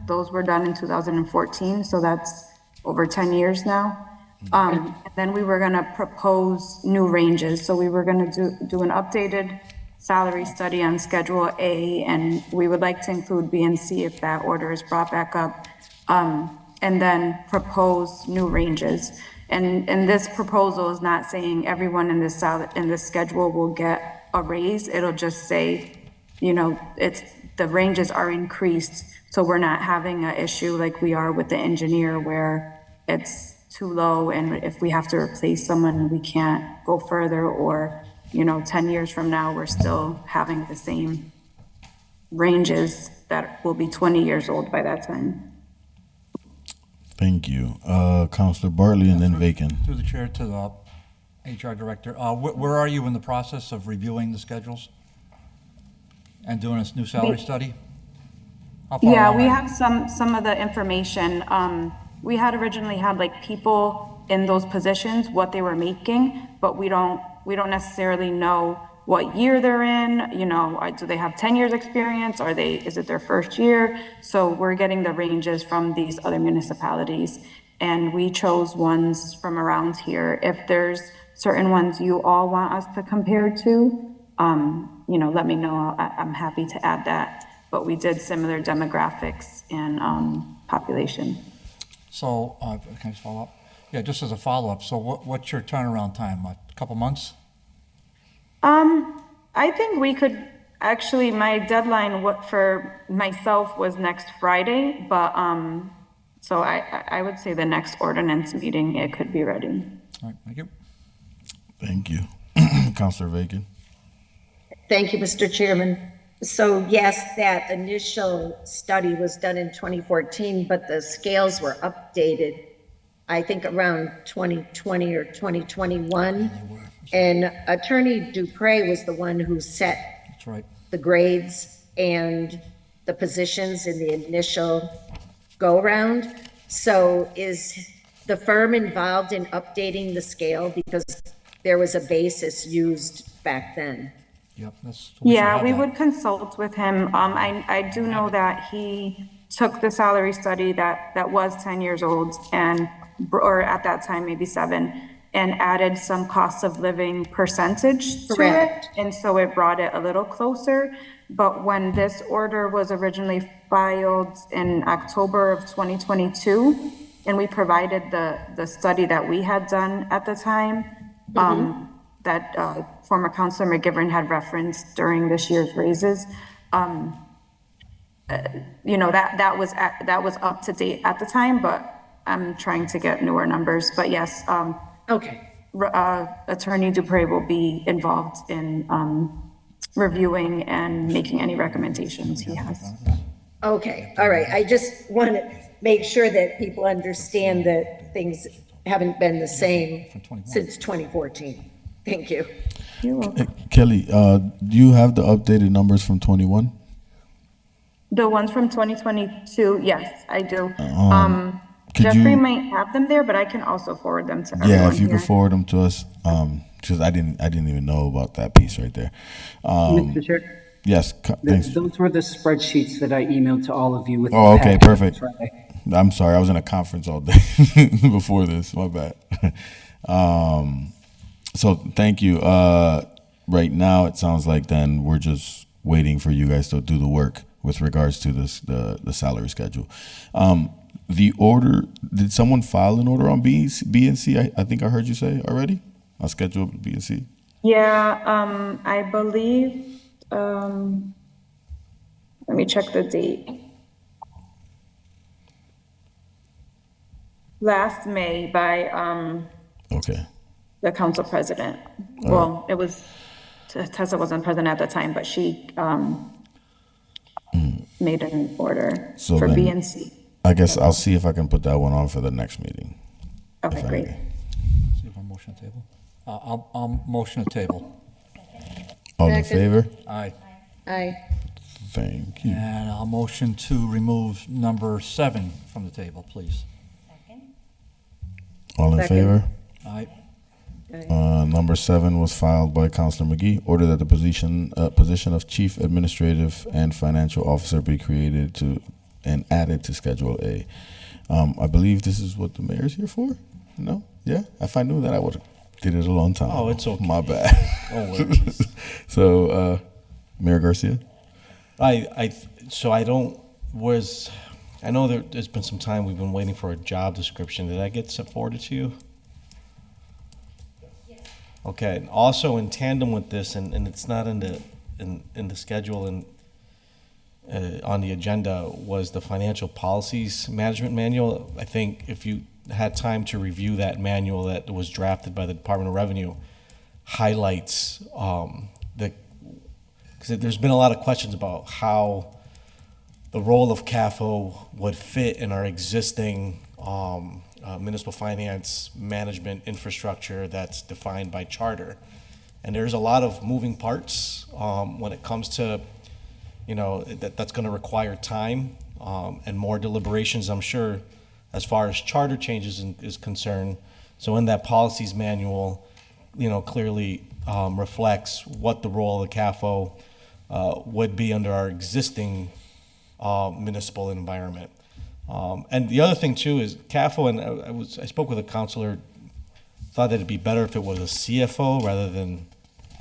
those were done in 2014, so that's over 10 years now. And then we were gonna propose new ranges, so we were gonna do an updated salary study on Schedule A, and we would like to include B and C if that order is brought back up, and then propose new ranges. And this proposal is not saying everyone in this schedule will get a raise. It'll just say, the ranges are increased, so we're not having an issue like we are with the engineer where it's too low, and if we have to replace someone, we can't go further, or 10 years from now, we're still having the same ranges that will be 20 years old by that time. Thank you. Counselor Bartley and then Bacon. Through the chair to the HR director. Where are you in the process of reviewing the schedules? And doing this new salary study? How far Yeah, along we are you? have some of the information. We had originally had people in those positions, what they were making, but we don't necessarily know what year they're in, do they have 10 years experience? Is it their first year? So we're getting the ranges from these other municipalities, and we chose ones from around here. If there's certain ones you all want us to compare to, let me know. I'm happy to add that. But we did similar demographics and population. So, can I just follow up? Yeah, just as a follow-up, so what's your turnaround time? A couple months? I think we could, actually, my deadline for myself was next Friday, but, so I would say the next ordinance meeting, it could be ready. All right, thank you. Thank you. Counselor Bacon. Thank you, Mr. Chairman. So yes, that initial study was done in 2014, but the scales were updated, I think around 2020 or 2021. And Attorney Dupre was the one who set That's right. the grades and the positions in the initial go-around. So is the firm involved in updating the scale? Because there was a basis used back then. Yep, that's. Yeah, we would consult with him. I do know that he took the salary study that was 10 years old and, or at that time, maybe 7, and added some cost of living percentage to it. Correct. And so it brought it a little closer. But when this order was originally filed in October of 2022, and we provided the study that we had done at the time, that former Counselor McGivern had referenced during this year's raises, you know, that was up to date at the time, but I'm trying to get newer numbers. But yes, Okay, Attorney Dupre will be involved in reviewing and making any recommendations he has. okay, all right. I just want to make sure that people understand that things haven't been the same since 2014. Thank you. You're welcome. Kelly, do you have the updated numbers from 21? The ones from 2022, yes, I do. Could Jeffrey you- might have them there, but I can also forward them to everyone Yeah, if you here. could forward them to us, because I didn't even know about that piece right there. Mr. Chair, Yes, thanks. those were the spreadsheets that I emailed to all of you with. Oh, the okay, packet perfect. Friday. I'm sorry, I was in a conference all day before this. My bad. So thank you. Right now, it sounds like then we're just waiting for you guys to do the work with regards to this the salary schedule. The order, did someone file an order on B and C? I think I heard you say already. A schedule of B and C. Yeah, I believe, let me check the date. Last May by, Okay. the council president. Well, it was, Tessa wasn't president at the time, but she, made an order So for then- B and C. I guess I'll see if I can put that one on for the next meeting. Okay, if I great. may. See if I motion to table. I'll motion to table. All in favor? Aye. Aye. Thank you. And I'll motion to remove number 7 from the table, please. All in Second. favor? Aye. Number 7 was filed by Councilor McGee. Order that the position of Chief Administrative and Financial Officer be created to and added to Schedule A. I believe this is what the mayor's here for. No? Yeah. If I knew that, I would have did it a long time. Oh, it's okay. My bad. No worries. So, Mayor Garcia. I know there's been some time we've been waiting for a job description. Did that get forwarded to you? Okay. And also in tandem with this, and it's not in the schedule and on the agenda, was the Financial Policies Management Manual. I think if you had time to review that manual that was drafted by the Department of Revenue, highlights because there's been a lot of questions about how the role of CAFO would fit in our existing municipal finance management infrastructure that's defined by charter. And there's a lot of moving parts when it comes to, that's going to require time and more deliberations, I'm sure, as far as charter changes is concerned. So in that policies manual, clearly reflects what the role of the CAFO would be under our existing municipal environment. And the other thing too is CAFO, and I spoke with a counselor, thought that it'd be better if it was a CFO rather than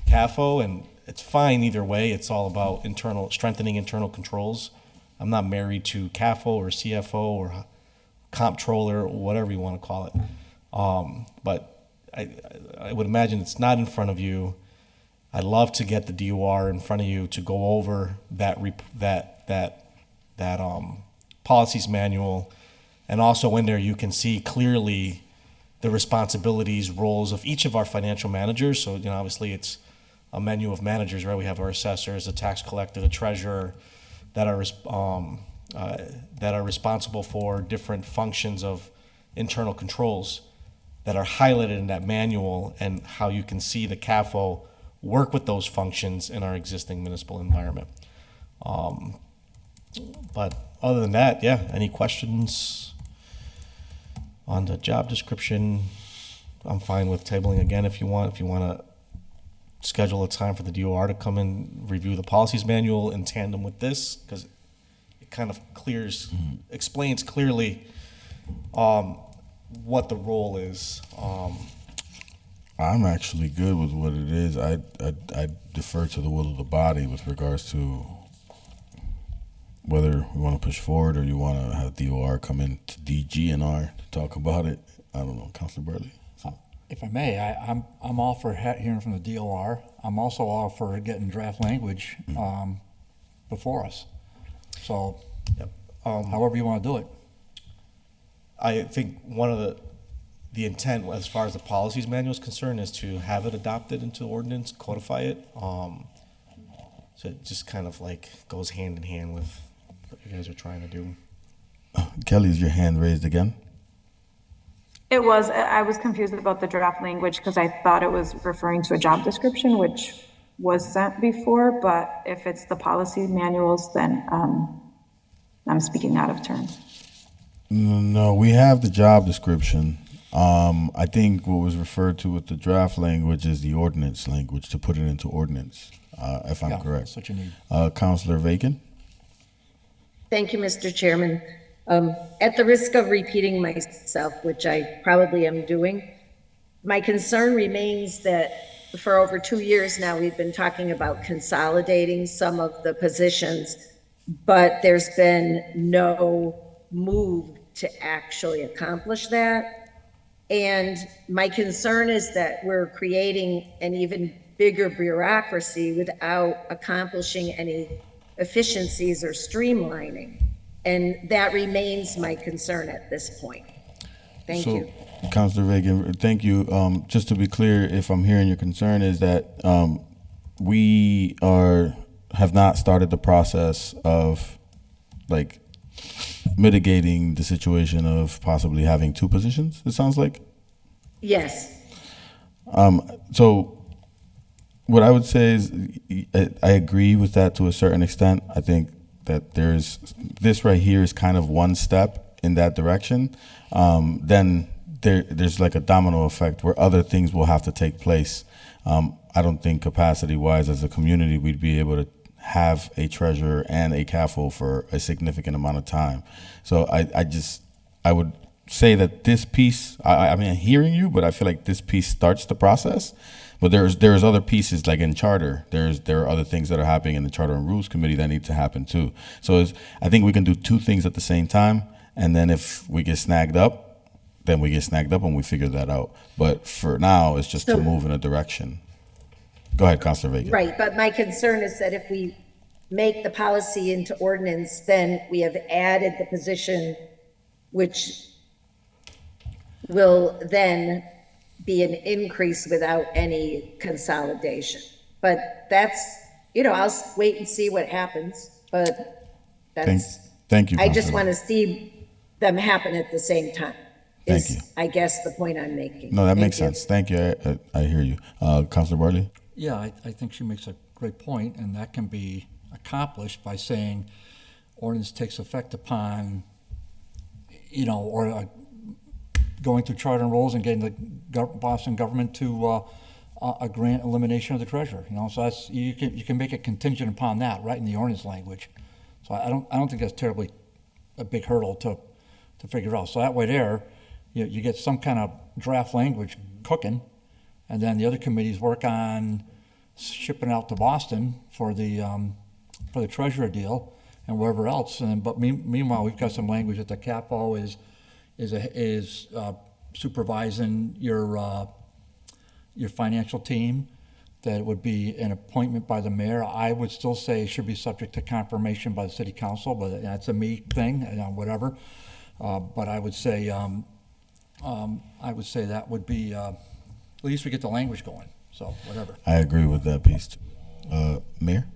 CAFO, and it's fine either way. It's all about strengthening internal controls. I'm not married to CAFO or CFO or comptroller or whatever you want to call it. But I would imagine it's not in front of you. I'd love to get the DOR in front of you to go over that policies manual, and also in there you can see clearly the responsibilities, roles of each of our financial managers. So obviously it's a menu of managers, right? We have our assessors, the tax collector, the treasurer, that are responsible for different functions of internal controls that are highlighted in that manual, and how you can see the CAFO work with those functions in our existing municipal environment. But other than that, yeah, any questions on the job description? I'm fine with tabling again if you want. If you want to schedule a time for the DOR to come and review the policies manual in tandem with this, because it it kind of explains clearly what the role is. I'm actually good with what it is. I defer to the will of the body with regards to whether we want to push forward or you want to have DOR come in to DGNR to talk about it. I don't know, Councilor Burley. So. If I may, I'm all for hearing from the DOR. I'm also all for getting draft language before us. So, Yep. however you want to do it. I think one of the intent as far as the policies manual is concerned is to have it adopted into the ordinance, codify it. So it just kind of like goes hand in hand with what you guys are trying to do. Kelly, is your hand raised again? I was confused about the draft language because I thought it was referring to a job description, which was sent before, but if it's the policy manuals, then I'm speaking out of turn. No, we have the job description. I think what was referred to with the draft language is the ordinance language, to put it into ordinance, if I'm correct. That's what you need. Councilor Bacon? Thank you, Mr. Chairman. At the risk of repeating myself, which I probably am doing, my concern remains that for over 2 years now, we've been talking about consolidating some of the positions, but there's been no move to actually accomplish that. And my concern is that we're creating an even bigger bureaucracy without accomplishing any efficiencies or streamlining. And that remains my concern at this point. Thank you. Councilor Reagan, thank you. Just to be clear, if I'm hearing your concern is that we have not started the process of like mitigating the situation of possibly having 2 positions, it sounds like? Yes. So what I would say is I agree with that to a certain extent. I think that this right here is kind of one step in that direction. Then there's like a domino effect where other things will have to take place. I don't think capacity-wise as a community we'd be able to have a treasurer and a CAFO for a significant amount of time. So I would say that this piece, I mean, I'm hearing you, but I feel like this piece starts the process. But there's other pieces like in charter. There are other things that are happening in the Charter and Rules Committee that need to happen too. So I think we can do 2 things at the same time, and then if we get snagged up, then we get snagged up and we figure that out. But for now, it's just to move in a direction. Go ahead, Councilor Vega. Right, but my concern is that if we make the policy into ordinance, then we have added the position, which will then be an increase without any consolidation. But that's, I'll wait and see what happens, but Thank you, I just Councilor. want to see them happen at the same time. Thank you. I guess the point I'm making. No, that Thank makes you. sense. Thank you. I hear you. Councilor Bartley? Yeah, I think she makes a great point, and that can be accomplished by saying ordinance takes effect upon, or going through charter and rules and getting the Boston government to grant elimination of the treasurer. So that's you can make it contingent upon that, right in the ordinance language. So I don't think that's terribly a big hurdle to figure out. So that way there, you get some kind of draft language cooking, and then the other committees work on shipping out to Boston for the treasurer deal and wherever else. But meanwhile, we've got some language that the capo is supervising your financial team. That would be an appointment by the mayor. I would still say it should be subject to confirmation by the city council, but that's a me thing, whatever. But I would say that would be at least we get the language going. So whatever. I agree with that piece too. Mayor?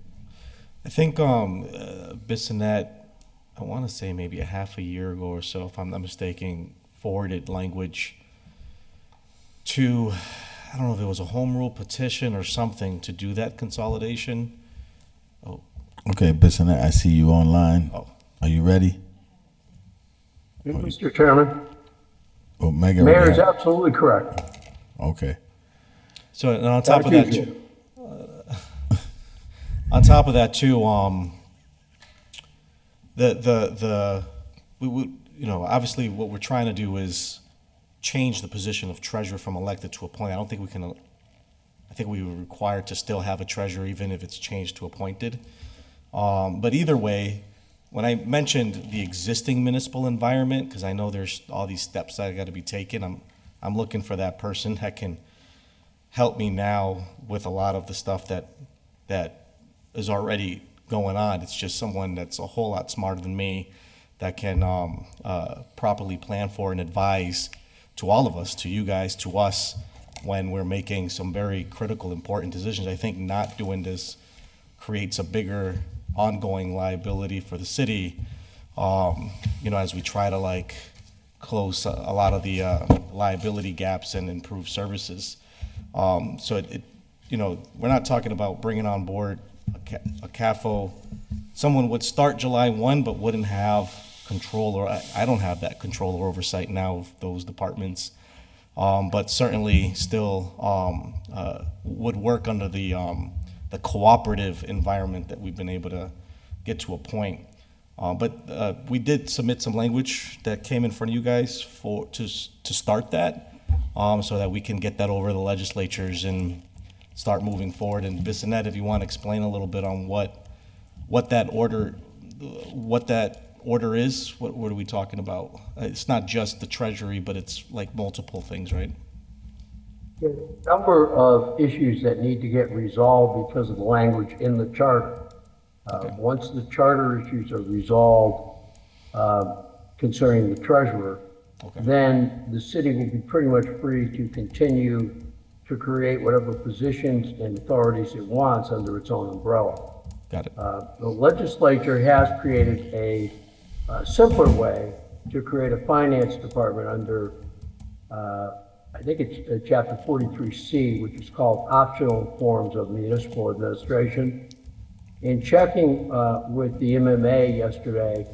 I think Bissonnette, I want to say maybe a half a year ago or so, if I'm not mistaken, forwarded language to, I don't know if it was a home rule petition or something to do that consolidation. Oh, Okay, Bissonnette, I see you online. Oh. Are you ready? Mr. Chairman, Oh, Megan. Mayor is absolutely correct. Okay. so and on top of that too, we would, obviously what we're trying to do is change the position of treasurer from elected to appointed. I think we were required to still have a treasurer even if it's changed to appointed. But either way, when I mentioned the existing municipal environment, because I know there's all these steps that got to be taken, I'm looking for that person that can help me now with a lot of the stuff that is already going on. It's just someone that's a whole lot smarter than me that can properly plan for and advise to all of us, to you guys, to us, when we're making some very critical, important decisions. I think not doing this creates a bigger ongoing liability for the city, as we try to close a lot of the liability gaps and improve services. So we're not talking about bringing on board a CAFO. Someone would start July 1, but wouldn't have control, or I don't have that control or oversight now of those departments. But certainly still would work under the cooperative environment that we've been able to get to a point. But we did submit some language that came in front of you guys to start that, so that we can get that over the legislatures and start moving forward. And Bissonnette, if you want to explain a little bit on what that order is, what are we talking about? It's not just the treasury, but it's like multiple things, right? A number of issues that need to get resolved because of the language in the charter. Okay. Once the charter issues are resolved concerning the treasurer, Okay. then the city will be pretty much free to continue to create whatever positions and authorities it wants under its own umbrella. Got it. The legislature has created a simpler way to create a finance department under, I think it's chapter 43C, which is called optional forms of municipal administration. In checking with the MMA yesterday,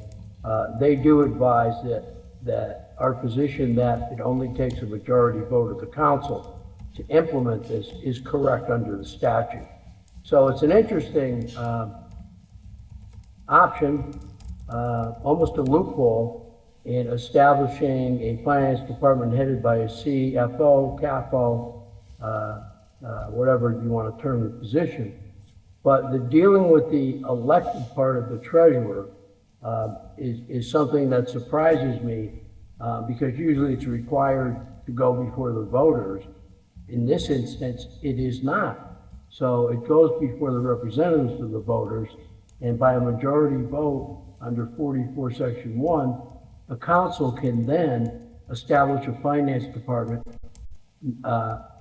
they do advise that our position that it only takes a majority vote of the council to implement this is correct under the statute. So it's an interesting option, almost a loophole in establishing a finance department headed by a CFO, CAFO, whatever you want to term the position. But the dealing with the elected part of the treasurer is something that surprises me because usually it's required to go before the voters. In this instance, it is not. So it goes before the representatives of the voters, and by a majority vote under 44 section 1, the council can then establish a finance department,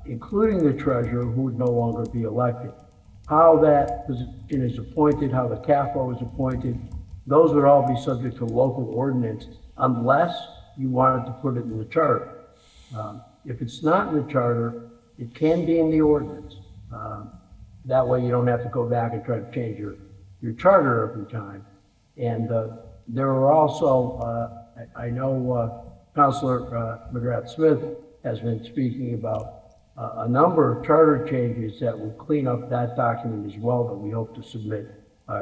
including the treasurer, who would no longer be elected. How that position is appointed, how the CAFO is appointed, those would all be subject to local ordinance unless you wanted to put it in the charter. If it's not in the charter, it can be in the ordinance. That way you don't have to go back and try to change your charter every time. And there are also, I know Councilor McGrath-Smith has been speaking about a number of charter changes that will clean up that document as well that we hope to submit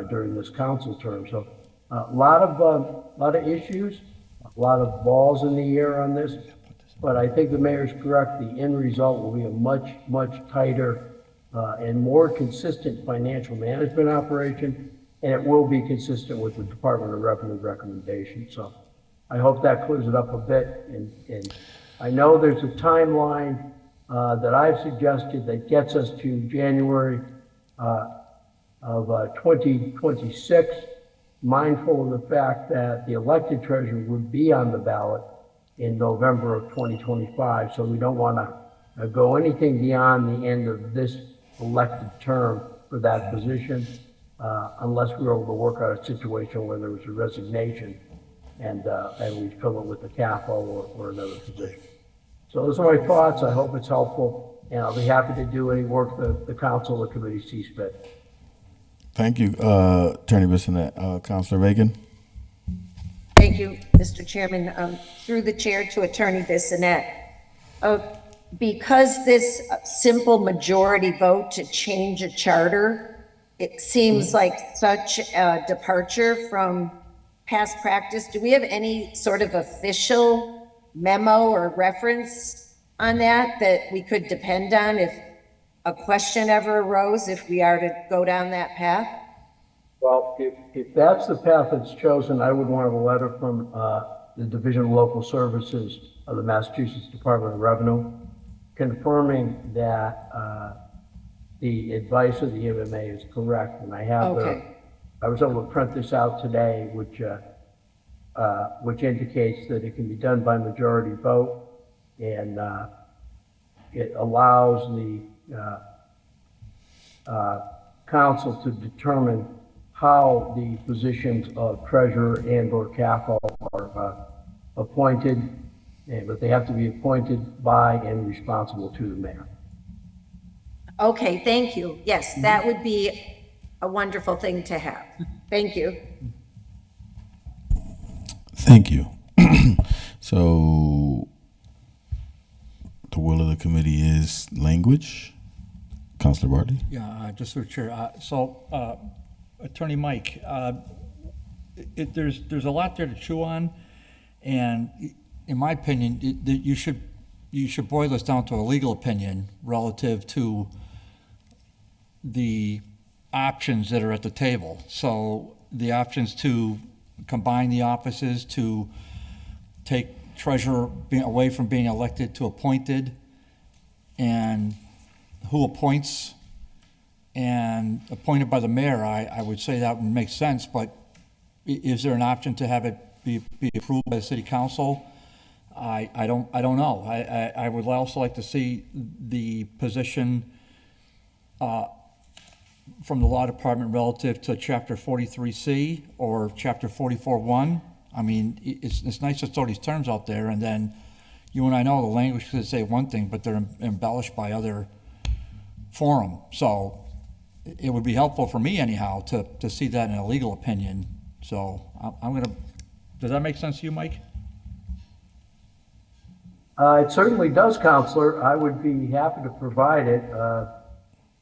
during this council term. So a lot of issues, a lot of balls in the air on this, but I think the mayor's correct. The end result will be a much tighter and more consistent financial management operation, and it will be consistent with the Department of Revenue recommendation. So I hope that clears it up a bit. And I know there's a timeline that I've suggested that gets us to January of 2026, mindful of the fact that the elected treasurer would be on the ballot in November of 2025. So we don't want to go anything beyond the end of this elected term for that position, unless we were able to work out a situation where there was a resignation and we fill it with a CAFO or another position. So those are my thoughts. I hope it's helpful, and I'll be happy to do any work the council or committee sees fit. Thank you, Attorney Bissonnette. Councilor Reagan. Thank you, Mr. Chairman. Through the chair to Attorney Bissonnette. Because this simple majority vote to change a charter, it seems like such a departure from past practice, do we have any sort of official memo or reference on that we could depend on if a question ever arose, if we are to go down that path? Well, if that's the path that's chosen, I would want a letter from the Division of Local Services of the Massachusetts Department of Revenue confirming that the advice of the MMA is correct. And I have I was able to print this out today, which indicates that it can be done by majority vote, and it allows the council to determine how the positions of treasurer and or CAFO are appointed, but they have to be appointed by and responsible to the mayor. Okay, thank you. Yes, that would be a wonderful thing to have. Thank you. Thank you. So the will of the committee is language. Councilor Barty? Yeah, just through the chair. Attorney Mike, there's a lot there to chew on, and in my opinion, you should boil this down to a legal opinion relative to the options that are at the table. So the options to combine the offices, to take treasurer away from being elected to appointed, and who appoints, and appointed by the mayor, I would say that would make sense, but is there an option to have it be approved by the city council? I don't know. I would also like to see the position from the law department relative to chapter 43C or chapter 44.1. I mean, it's nice to throw these terms out there, and then you and I know the language could say one thing, but they're embellished by other forum. So it would be helpful for me anyhow to see that in a legal opinion. So I'm gonna, does that make sense to you, Mike? It certainly does, Counselor. I would be happy to provide it.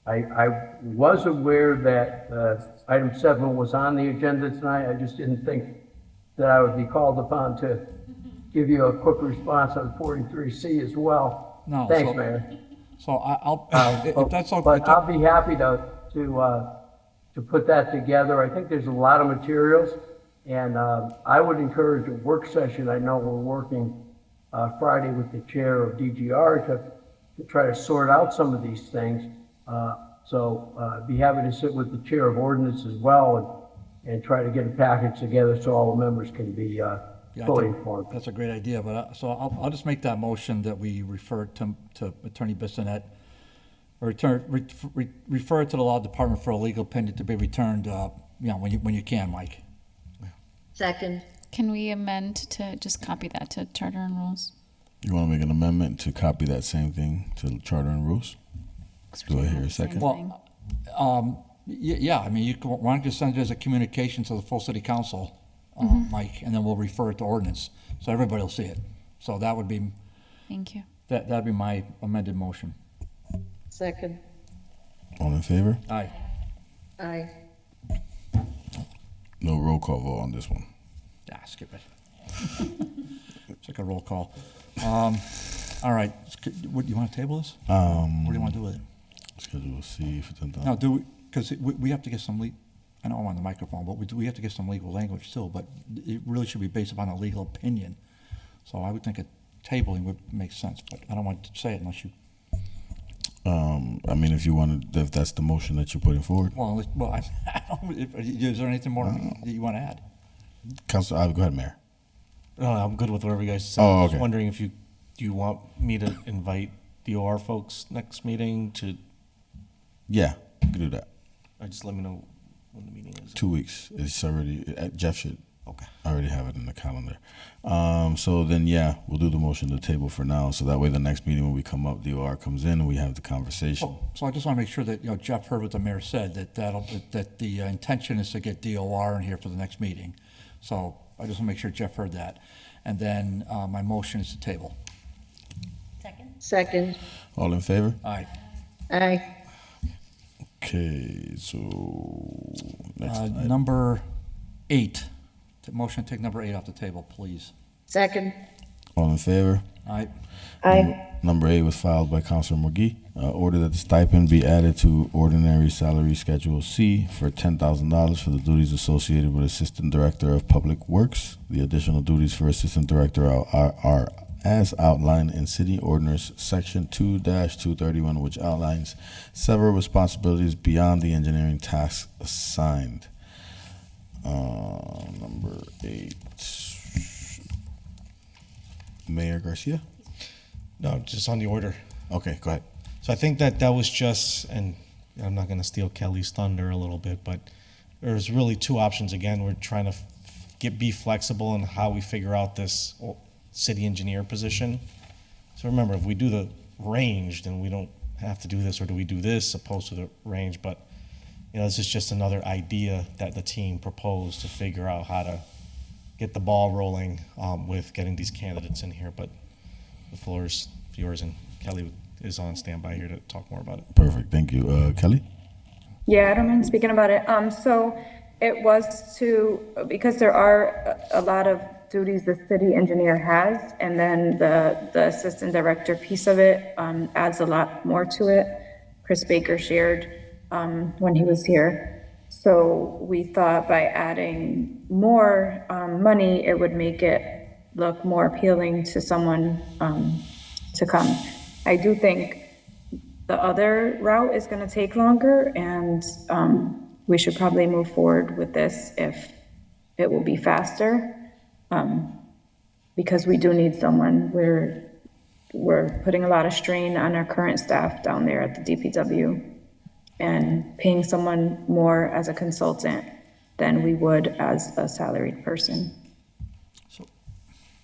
I was aware that item 7 was on the agenda tonight. I just didn't think that I would be called upon to give you a quick response on 43C as well. No. Thanks, Mayor. So I'll if that's okay. But I'll be happy to put that together. I think there's a lot of materials, and I would encourage a work session. I know we're working Friday with the chair of DGR to try to sort out some of these things. So be happy to sit with the chair of ordinance as well and try to get a package together so all the members can be fully informed. That's a great idea, but so I'll just make that motion that we refer to Attorney Bissonette, or refer it to the law department for a legal opinion to be returned, when you can, Mike. Second. Can we amend to just copy that to charter and rules? You want to make an amendment to copy that same thing to charter and rules? Do I hear a second? Well, yeah, I mean, why don't you send it as a communication to the full city council, Mike, and then we'll refer it to ordinance, so everybody will see it. So that would be. Thank you. That'd be my amended motion. Second. All in favor? Aye. Aye. No roll call vote on this one. Skip it. It's like a roll call. All right, what, you want to table this? What do you want to do with it? Schedule C for 10,000. No, because we have to get some I know I'm on the microphone, but we have to get some legal language too, but it really should be based upon a legal opinion. So I would think a tabling would make sense, but I don't want to say it unless you. I mean, if that's the motion that you're putting forward. Well, is there anything more that you want to add? Council, go ahead, Mayor. No, I'm good with whatever you guys said. Oh, I okay. was wondering if do you want me to invite the OR folks next meeting to? Yeah, you can do that. Just let me know when the meeting is. 2 weeks. It's already, Jeff should Okay. already have it in the calendar. So then, yeah, we'll do the motion to table for now. So that way the next meeting when we come up, DOR comes in and we have the conversation. So I just want to make sure that, Jeff heard what the mayor said, that the intention is to get DOR in here for the next meeting. So I just want to make sure Jeff heard that. And then my motion is to table. Second. All in favor? Aye. Aye. Okay, so next item. Number 8, Motion to take number 8 off the table, please. Second. All in favor? All right. Aye. Number 8 was filed by Councilor McGee. Order that the stipend be added to ordinary salary Schedule C for $10,000 for the duties associated with Assistant Director of Public Works. The additional duties for Assistant Director are as outlined in City Ordinance Section 2-231, which outlines several responsibilities beyond the engineering tasks assigned. Number 8. Mayor Garcia? No, just on the order. Okay, go ahead. So I think that was just, and I'm not going to steal Kelly's thunder a little bit, but there's really two options. Again, we're trying to be flexible in how we figure out this city engineer position. So remember, if we do the range, then we don't have to do this, or do we do this opposed to the range? But this is just another idea that the team proposed to figure out how to get the ball rolling with getting these candidates in here. But the floor is yours, and Kelly is on standby here to talk more about it. Perfect, thank you. Kelly? Yeah, I don't mind speaking about it. So it was because there are a lot of duties the city engineer has, and then the assistant director piece of it adds a lot more to it. Chris Baker shared when he was here. So we thought by adding more money, it would make it look more appealing to someone to come. I do think the other route is going to take longer, and we should probably move forward with this if it will be faster, because we do need someone. We're putting a lot of strain on our current staff down there at the DPW, and paying someone more as a consultant than we would as a salaried person.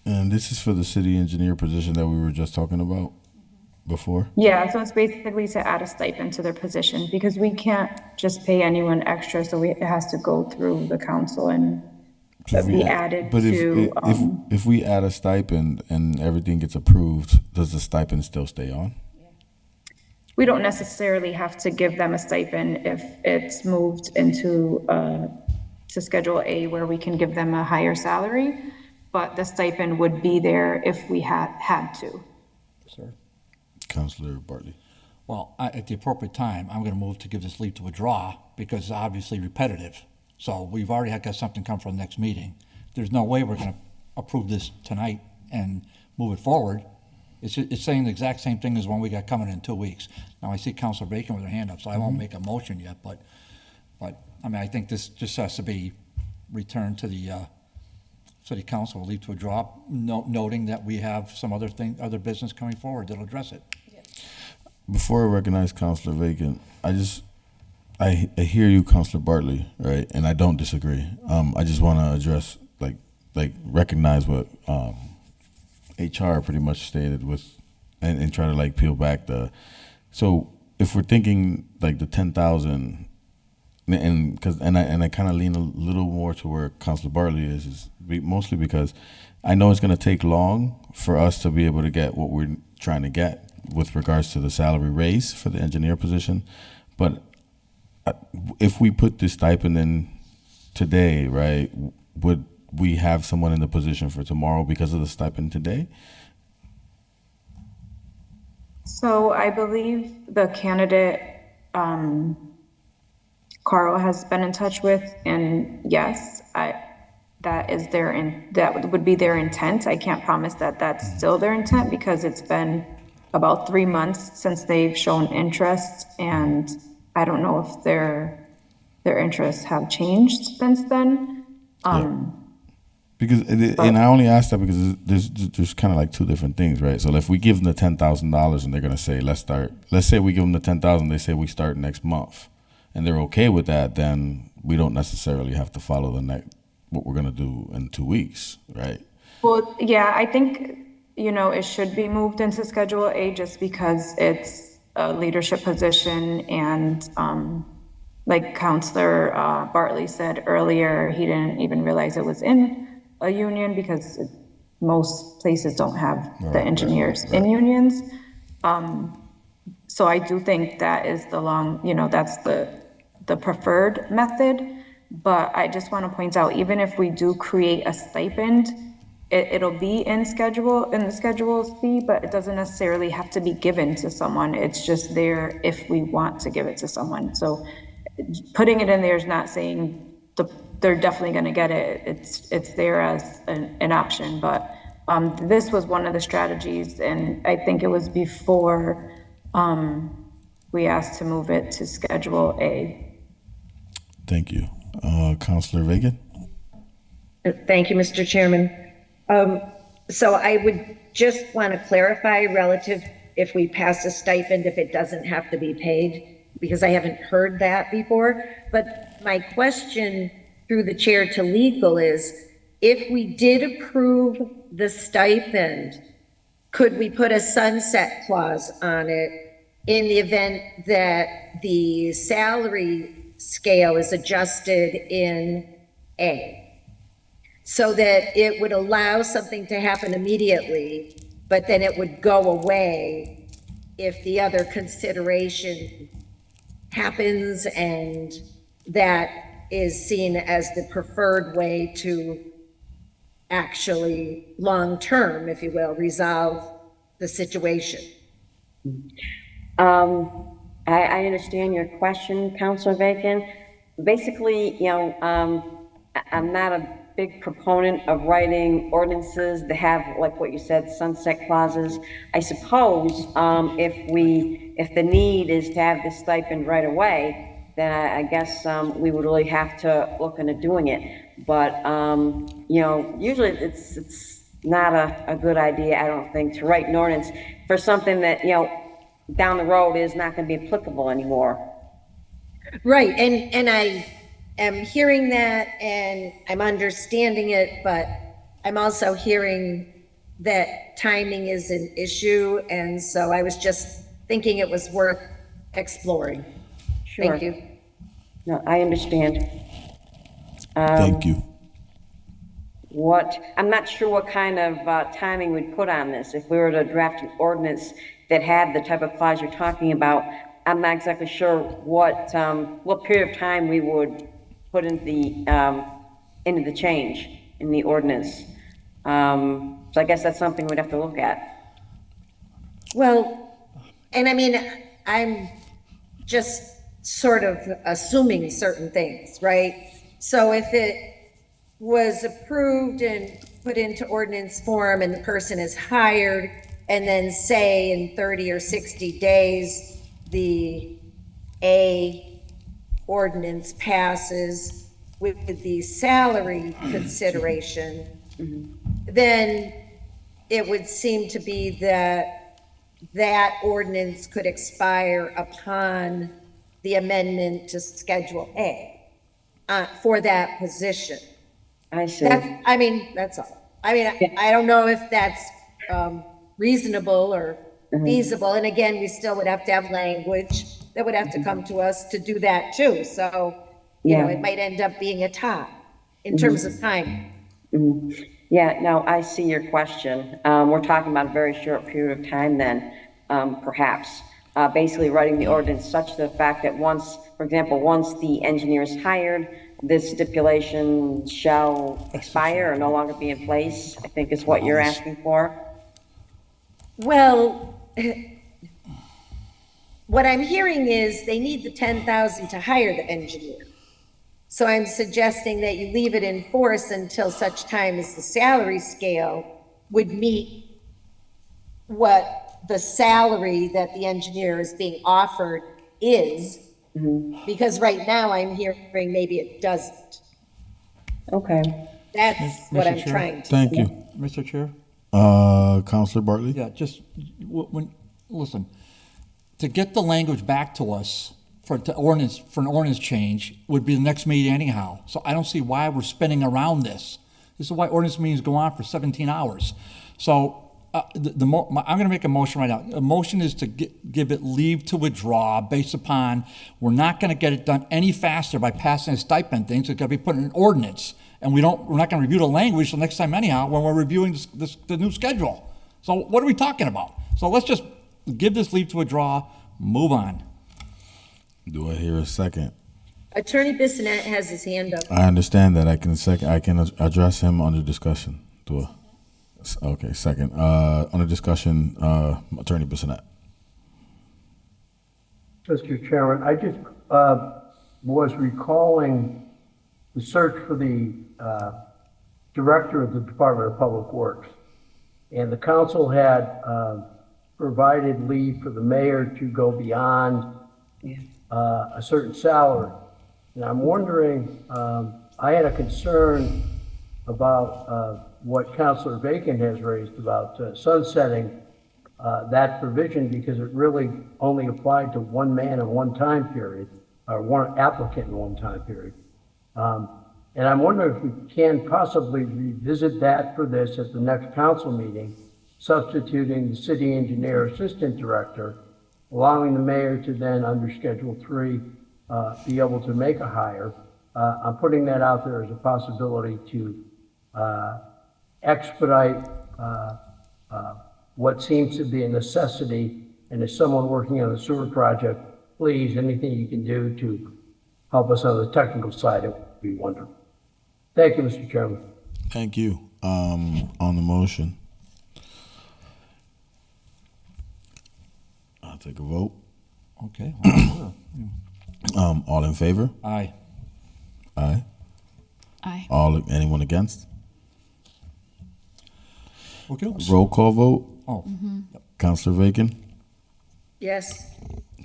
And this is for the city engineer position that we were just talking about before? Yeah, so it's basically to add a stipend to their position, because we can't just pay anyone extra, so it has to go through the council and be added but to. If we add a stipend and everything gets approved, does the stipend still stay on? We don't necessarily have to give them a stipend if it's moved into to Schedule A, where we can give them a higher salary, but the stipend would be there if we had to. Sir? Councilor Bartley. Well, at the appropriate time, I'm going to move to give this leave to withdraw, because it's obviously repetitive. So we've already got something come for the next meeting. There's no way we're going to approve this tonight and move it forward. It's saying the exact same thing as one we got coming in 2 weeks. Now, I see Councilor Bacon with her hand up, so I won't make a motion yet, but I mean, I think this just has to be returned to the City Council, leave to withdraw, noting that we have some other business coming forward that'll address it. Before I recognize Councilor Bacon, I hear you, Councilor Bartley, right? And I don't disagree. I just want to address, recognize what HR pretty much stated with, and try to peel back so if we're thinking the 10,000, and I kind of lean a little more to where Councilor Bartley is mostly because I know it's going to take long for us to be able to get what we're trying to get with regards to the salary raise for the engineer position, but if we put this stipend in today, right, would we have someone in the position for tomorrow because of the stipend today? So I believe the candidate Carl has been in touch with, and yes, that would be their intent. I can't promise that that's still their intent, because it's been about 3 months since they've shown interest, and I don't know if their interests have changed since then. Because and I only asked that because there's kind of two different things, right? So if we give them the $10,000 and they're gonna say let's say we give them the 10,000, they say we start next month, and they're okay with that, then we don't necessarily have to follow what we're gonna do in 2 weeks, right? Well, yeah, I think it should be moved into Schedule A just because it's a leadership position, and like Councilor Bartley said earlier, he didn't even realize it was in a union, because most places don't have the engineers in unions. So I do think that is that's the preferred method. But I just want to point out, even if we do create a stipend, it'll be in the Schedule C, but it doesn't necessarily have to be given to someone. It's just there if we want to give it to someone. So putting it in there is not saying they're definitely going to get it. It's there as an option, but this was one of the strategies, and I think it was before we asked to move it to Schedule A. Thank you. Counselor Reagan? Thank you, Mr. Chairman. So I would just want to clarify relative if we pass a stipend, if it doesn't have to be paid, because I haven't heard that before. But my question through the chair to legal is, if we did approve the stipend, could we put a sunset clause on it in the event that the salary scale is adjusted in A? So that it would allow something to happen immediately, but then it would go away if the other consideration happens, and that is seen as the preferred way to actually, long-term, if you will, resolve the situation. I understand your question, Councilor Bacon. Basically, I'm not a big proponent of writing ordinances that have, like what you said, sunset clauses. I suppose if the need is to have this stipend right away, then I guess we would really have to look into doing it. But usually it's not a good idea, I don't think, to write an ordinance for something that down the road is not going to be applicable anymore. Right, and I am hearing that and I'm understanding it, but I'm also hearing that timing is an issue, and so I was just thinking it was worth exploring. Sure. Thank you. No, I understand. Thank you. I'm not sure what kind of timing we'd put on this. If we were to draft an ordinance that had the type of clause you're talking about, I'm not exactly sure what period of time we would put into the change in the ordinance. So I guess that's something we'd have to look at. Well, and I mean, I'm just sort of assuming certain things, right? So if it was approved and put into ordinance form and the person is hired, and then say in 30 or 60 days, the A ordinance passes with the salary consideration, then it would seem to be that that ordinance could expire upon the amendment to Schedule A for that position. I see. That's all. I don't know if that's reasonable or feasible. And again, we still would have to have language that would have to come to us to do that too. So, it might end up being a tie in terms of time. Yeah, no, I see your question. We're talking about a very short period of time then, perhaps. Basically writing the ordinance such to the fact that once the engineer is hired, this stipulation shall expire or no longer be in place, I think is what you're asking for. Well, what I'm hearing is they need the 10,000 to hire the engineer. So I'm suggesting that you leave it in force until such time as the salary scale would meet what the salary that the engineer is being offered is. Because right now I'm hearing maybe it doesn't. Okay. That's what I'm Mr. Chair? trying to. Thank you. Mr. Chair? Counselor Bartley? Yeah, just, listen, to get the language back to us for an ordinance change would be the next meeting anyhow. So I don't see why we're spinning around this. This is why ordinance meetings go on for 17 hours. So I'm going to make a motion right now. A motion is to give it leave to withdraw based upon we're not going to get it done any faster by passing a stipend thing. So it's going to be put in an ordinance, and we're not going to review the language till next time anyhow when we're reviewing the new schedule. So what are we talking about? So let's just give this leave to withdraw, move on. Do I hear a second? Attorney Bissonette has his hand up. I understand that. I can address him under discussion. Okay, second. Under discussion, Attorney Bissonette. Mr. Chairman, I just was recalling the search for the director of the Department of Public Works. And the council had provided leave for the mayor to go beyond a certain salary. And I'm wondering, I had a concern about what Councilor Bacon has raised about sunsetting that provision, because it really only applied to one man in one time period, or one applicant in one time period. And I'm wondering if we can possibly revisit that for this at the next council meeting, substituting the city engineer assistant director, allowing the mayor to then, under Schedule 3, be able to make a hire. I'm putting that out there as a possibility to expedite what seems to be a necessity. And as someone working on the sewer project, please, anything you can do to help us on the technical side, it would be wonderful. Thank you, Mr. Chairman. Thank you. On the motion, I'll take a vote. Okay. All in favor? Aye. Aye. Aye. Anyone against? Okay. Roll call vote. Oh, Councilor Bacon, Yes.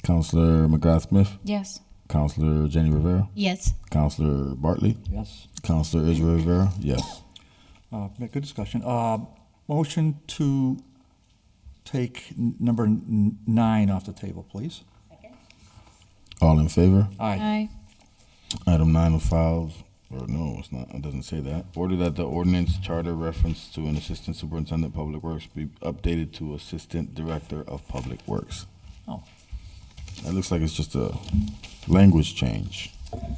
Councilor McGrath-Smith, Yes. Councilor Jenny Rivera, Yes. Councilor Bartley, yes. Councilor Israel Rivera, yes. Good discussion. Motion to take number 9 off the table, please. All in favor? Aye. Aye. Item 9 will file, or no, it's not, it doesn't say that. Order that the ordinance charter reference to an assistant superintendent of public works be updated to assistant director of public works. Oh, It looks like it's just a language change. read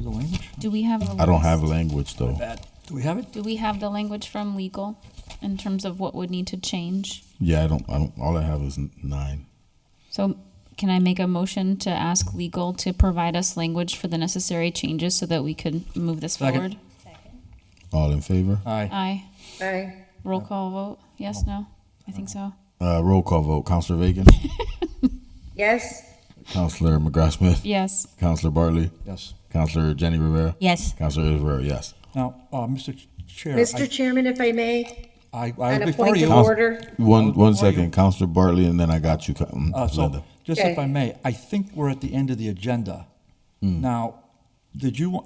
the language. Do we have? I don't have language though. Bad. Do we have it? Do we have the language from legal in terms of what would need to change? Yeah, I don't, all I have is 9. So can I make a motion to ask legal to provide us language for the necessary changes so that we could move this Second. forward? All in favor? Aye. Aye. Aye. Roll call vote? Yes, no? I think so. Roll call vote. Councilor Bacon, Yes. Councilor McGrath-Smith, Yes. Councilor Bartley, Yes. Councilor Jenny Rivera, Yes. Councilor Israel, yes. Now, Mr. Chair. Mr. Chairman, if I may, I on a before point you. of order. One second, Councilor Bartley, and then I got you, So, Linda. just Okay. if I may, I think we're at the end of the agenda. Now, did you,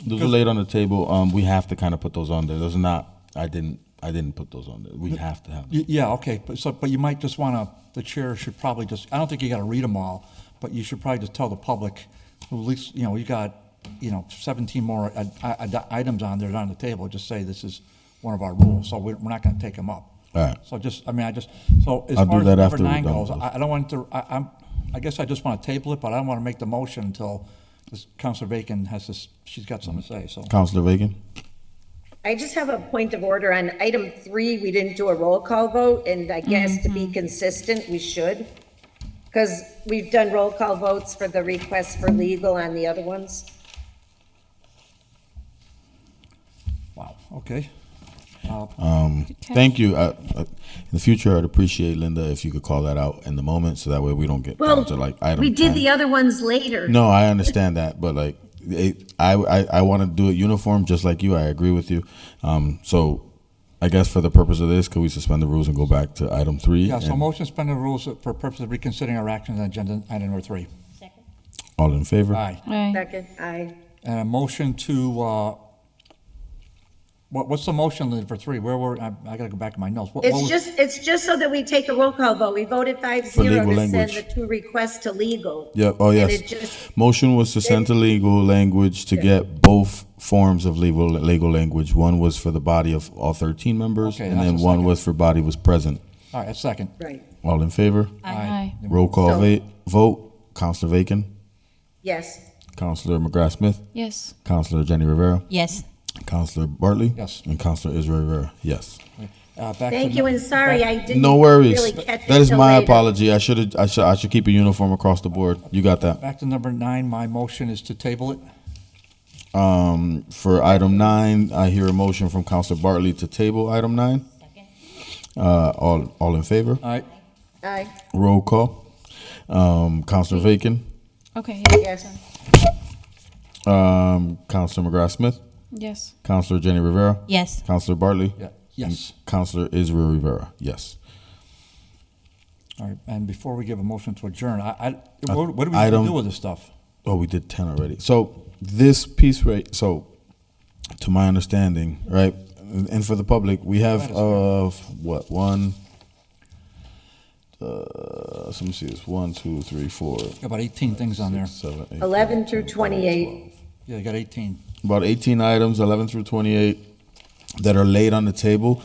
Those are laid on the table. We have to kind of put those on there. Those are not, I didn't put those on there. We have to have them. yeah, okay, but you might just want to, the chair should probably just, I don't think you got to read them all, but you should probably just tell the public, at least, you got, 17 more items on there on the table. Just say this is one of our rules, so we're not going to take them up. All right. So so as I'll far do as that number after we're 9 done goes, with this. I don't want to, I guess I just want to table it, but I don't want to make the motion until this Councilor Bacon has this, she's got something to say, so. Councilor Bacon? I just have a point of order on item 3. We didn't do a roll call vote, and I guess to be consistent, we should. Because we've done roll call votes for the requests for legal on the other ones. Wow, okay. Thank you. In the future, I'd appreciate, Linda, if you could call that out in the moment, so that way we don't get Well, down to like item we did 10. the other ones later. No, I understand that, but like, I want to do it uniform, just like you. I agree with you. So, I guess for the purpose of this, could we suspend the rules and go back to item 3? Yeah, so And motion to suspend the rules for purpose of reconsidering our actions on agenda item number 3. all in favor? Aye. Aye. Second, aye. And a motion to, what's the motion Lynn, for 3? Where were, I gotta go back to my notes. What was- It's just so that we take a roll call vote. We voted 5-0 For legal to send language. the 2 requests to legal. Yeah. Oh, And yes. it just, Motion was to send to legal language to get both forms of legal language. One was for the body of all 13 members, Okay, and that's then a one second. was for body was present. All right, a second. right, All in favor? Aye. Roll call So- vote. Councilor Bacon, yes. Councilor McGrath-Smith, Yes. Councilor Jenny Rivera, Yes. Councilor Bartley, Yes. and Councilor Israel Rivera. Yes. Back to Thank you, and sorry, I didn't No worries. really catch it That is till my later. apology. I should keep a uniform across the board. You got that. Back to number 9, my motion is to table it. For item 9, I hear a motion from Counselor Bartley to table item 9. All in favor? All right, Aye, Roll call. Counselor Vacan, Okay, yes. Counselor McGrath Smith, yes. Counselor Jenny Rivera, Yes. Counselor Bartley, yeah, yes. Counselor Israel Rivera. Yes. All right, and before we give a motion to adjourn, what do we item- do with this stuff? Oh, we did 10 already. So this piece, right? So, to my understanding, right, and for the public, we have what, one. Let me see. It's 1, 2, 3, 4. About 18 things on there. 7, 8, 11 through 28. Yeah, you got 18. About 18 items, 11 through 28, that are laid on the table.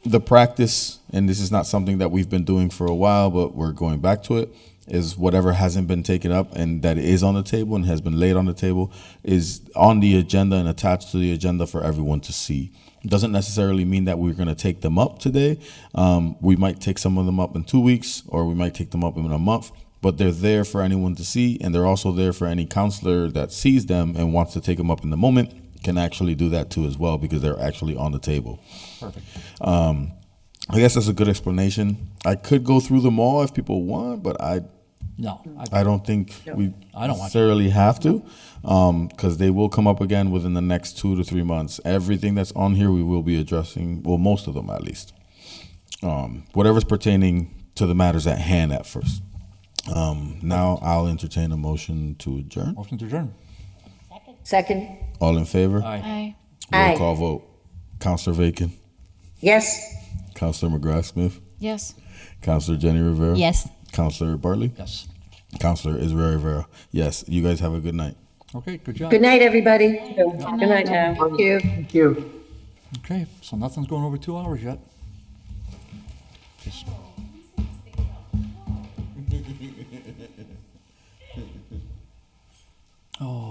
The practice, and this is not something that we've been doing for a while, but we're going back to it, is whatever hasn't been taken up and that is on the table and has been laid on the table is on the agenda and attached to the agenda for everyone to see. It doesn't necessarily mean that we're going to take them up today. We might take some of them up in 2 weeks, or we might take them up in a month, but they're there for anyone to see, and they're also there for any counselor that sees them and wants to take them up in the moment can actually do that too as well, because they're actually on the table. Perfect. I guess that's a good explanation. I could go through them all if people want, but I don't think we I don't want to. necessarily have to, because they will come up again within the next 2 to 3 months. Everything that's on here, we will be addressing, well, most of them at least. Whatever's pertaining to the matters at hand at first. Now I'll entertain a motion to adjourn. Motion to adjourn. Second, All in favor? Aye. Aye. Roll Aye. call vote. Counselor Vacan, yes. Counselor McGrath Smith, Yes. Counselor Jenny Rivera. Yes. Counselor Bartley, Yes. Counselor Israel Rivera. Yes. You guys have a good night. Okay, good job. Good night, everybody. Good night now. Thank you. Thank you. Okay, so nothing's going over 2 hours yet. Just- Oh.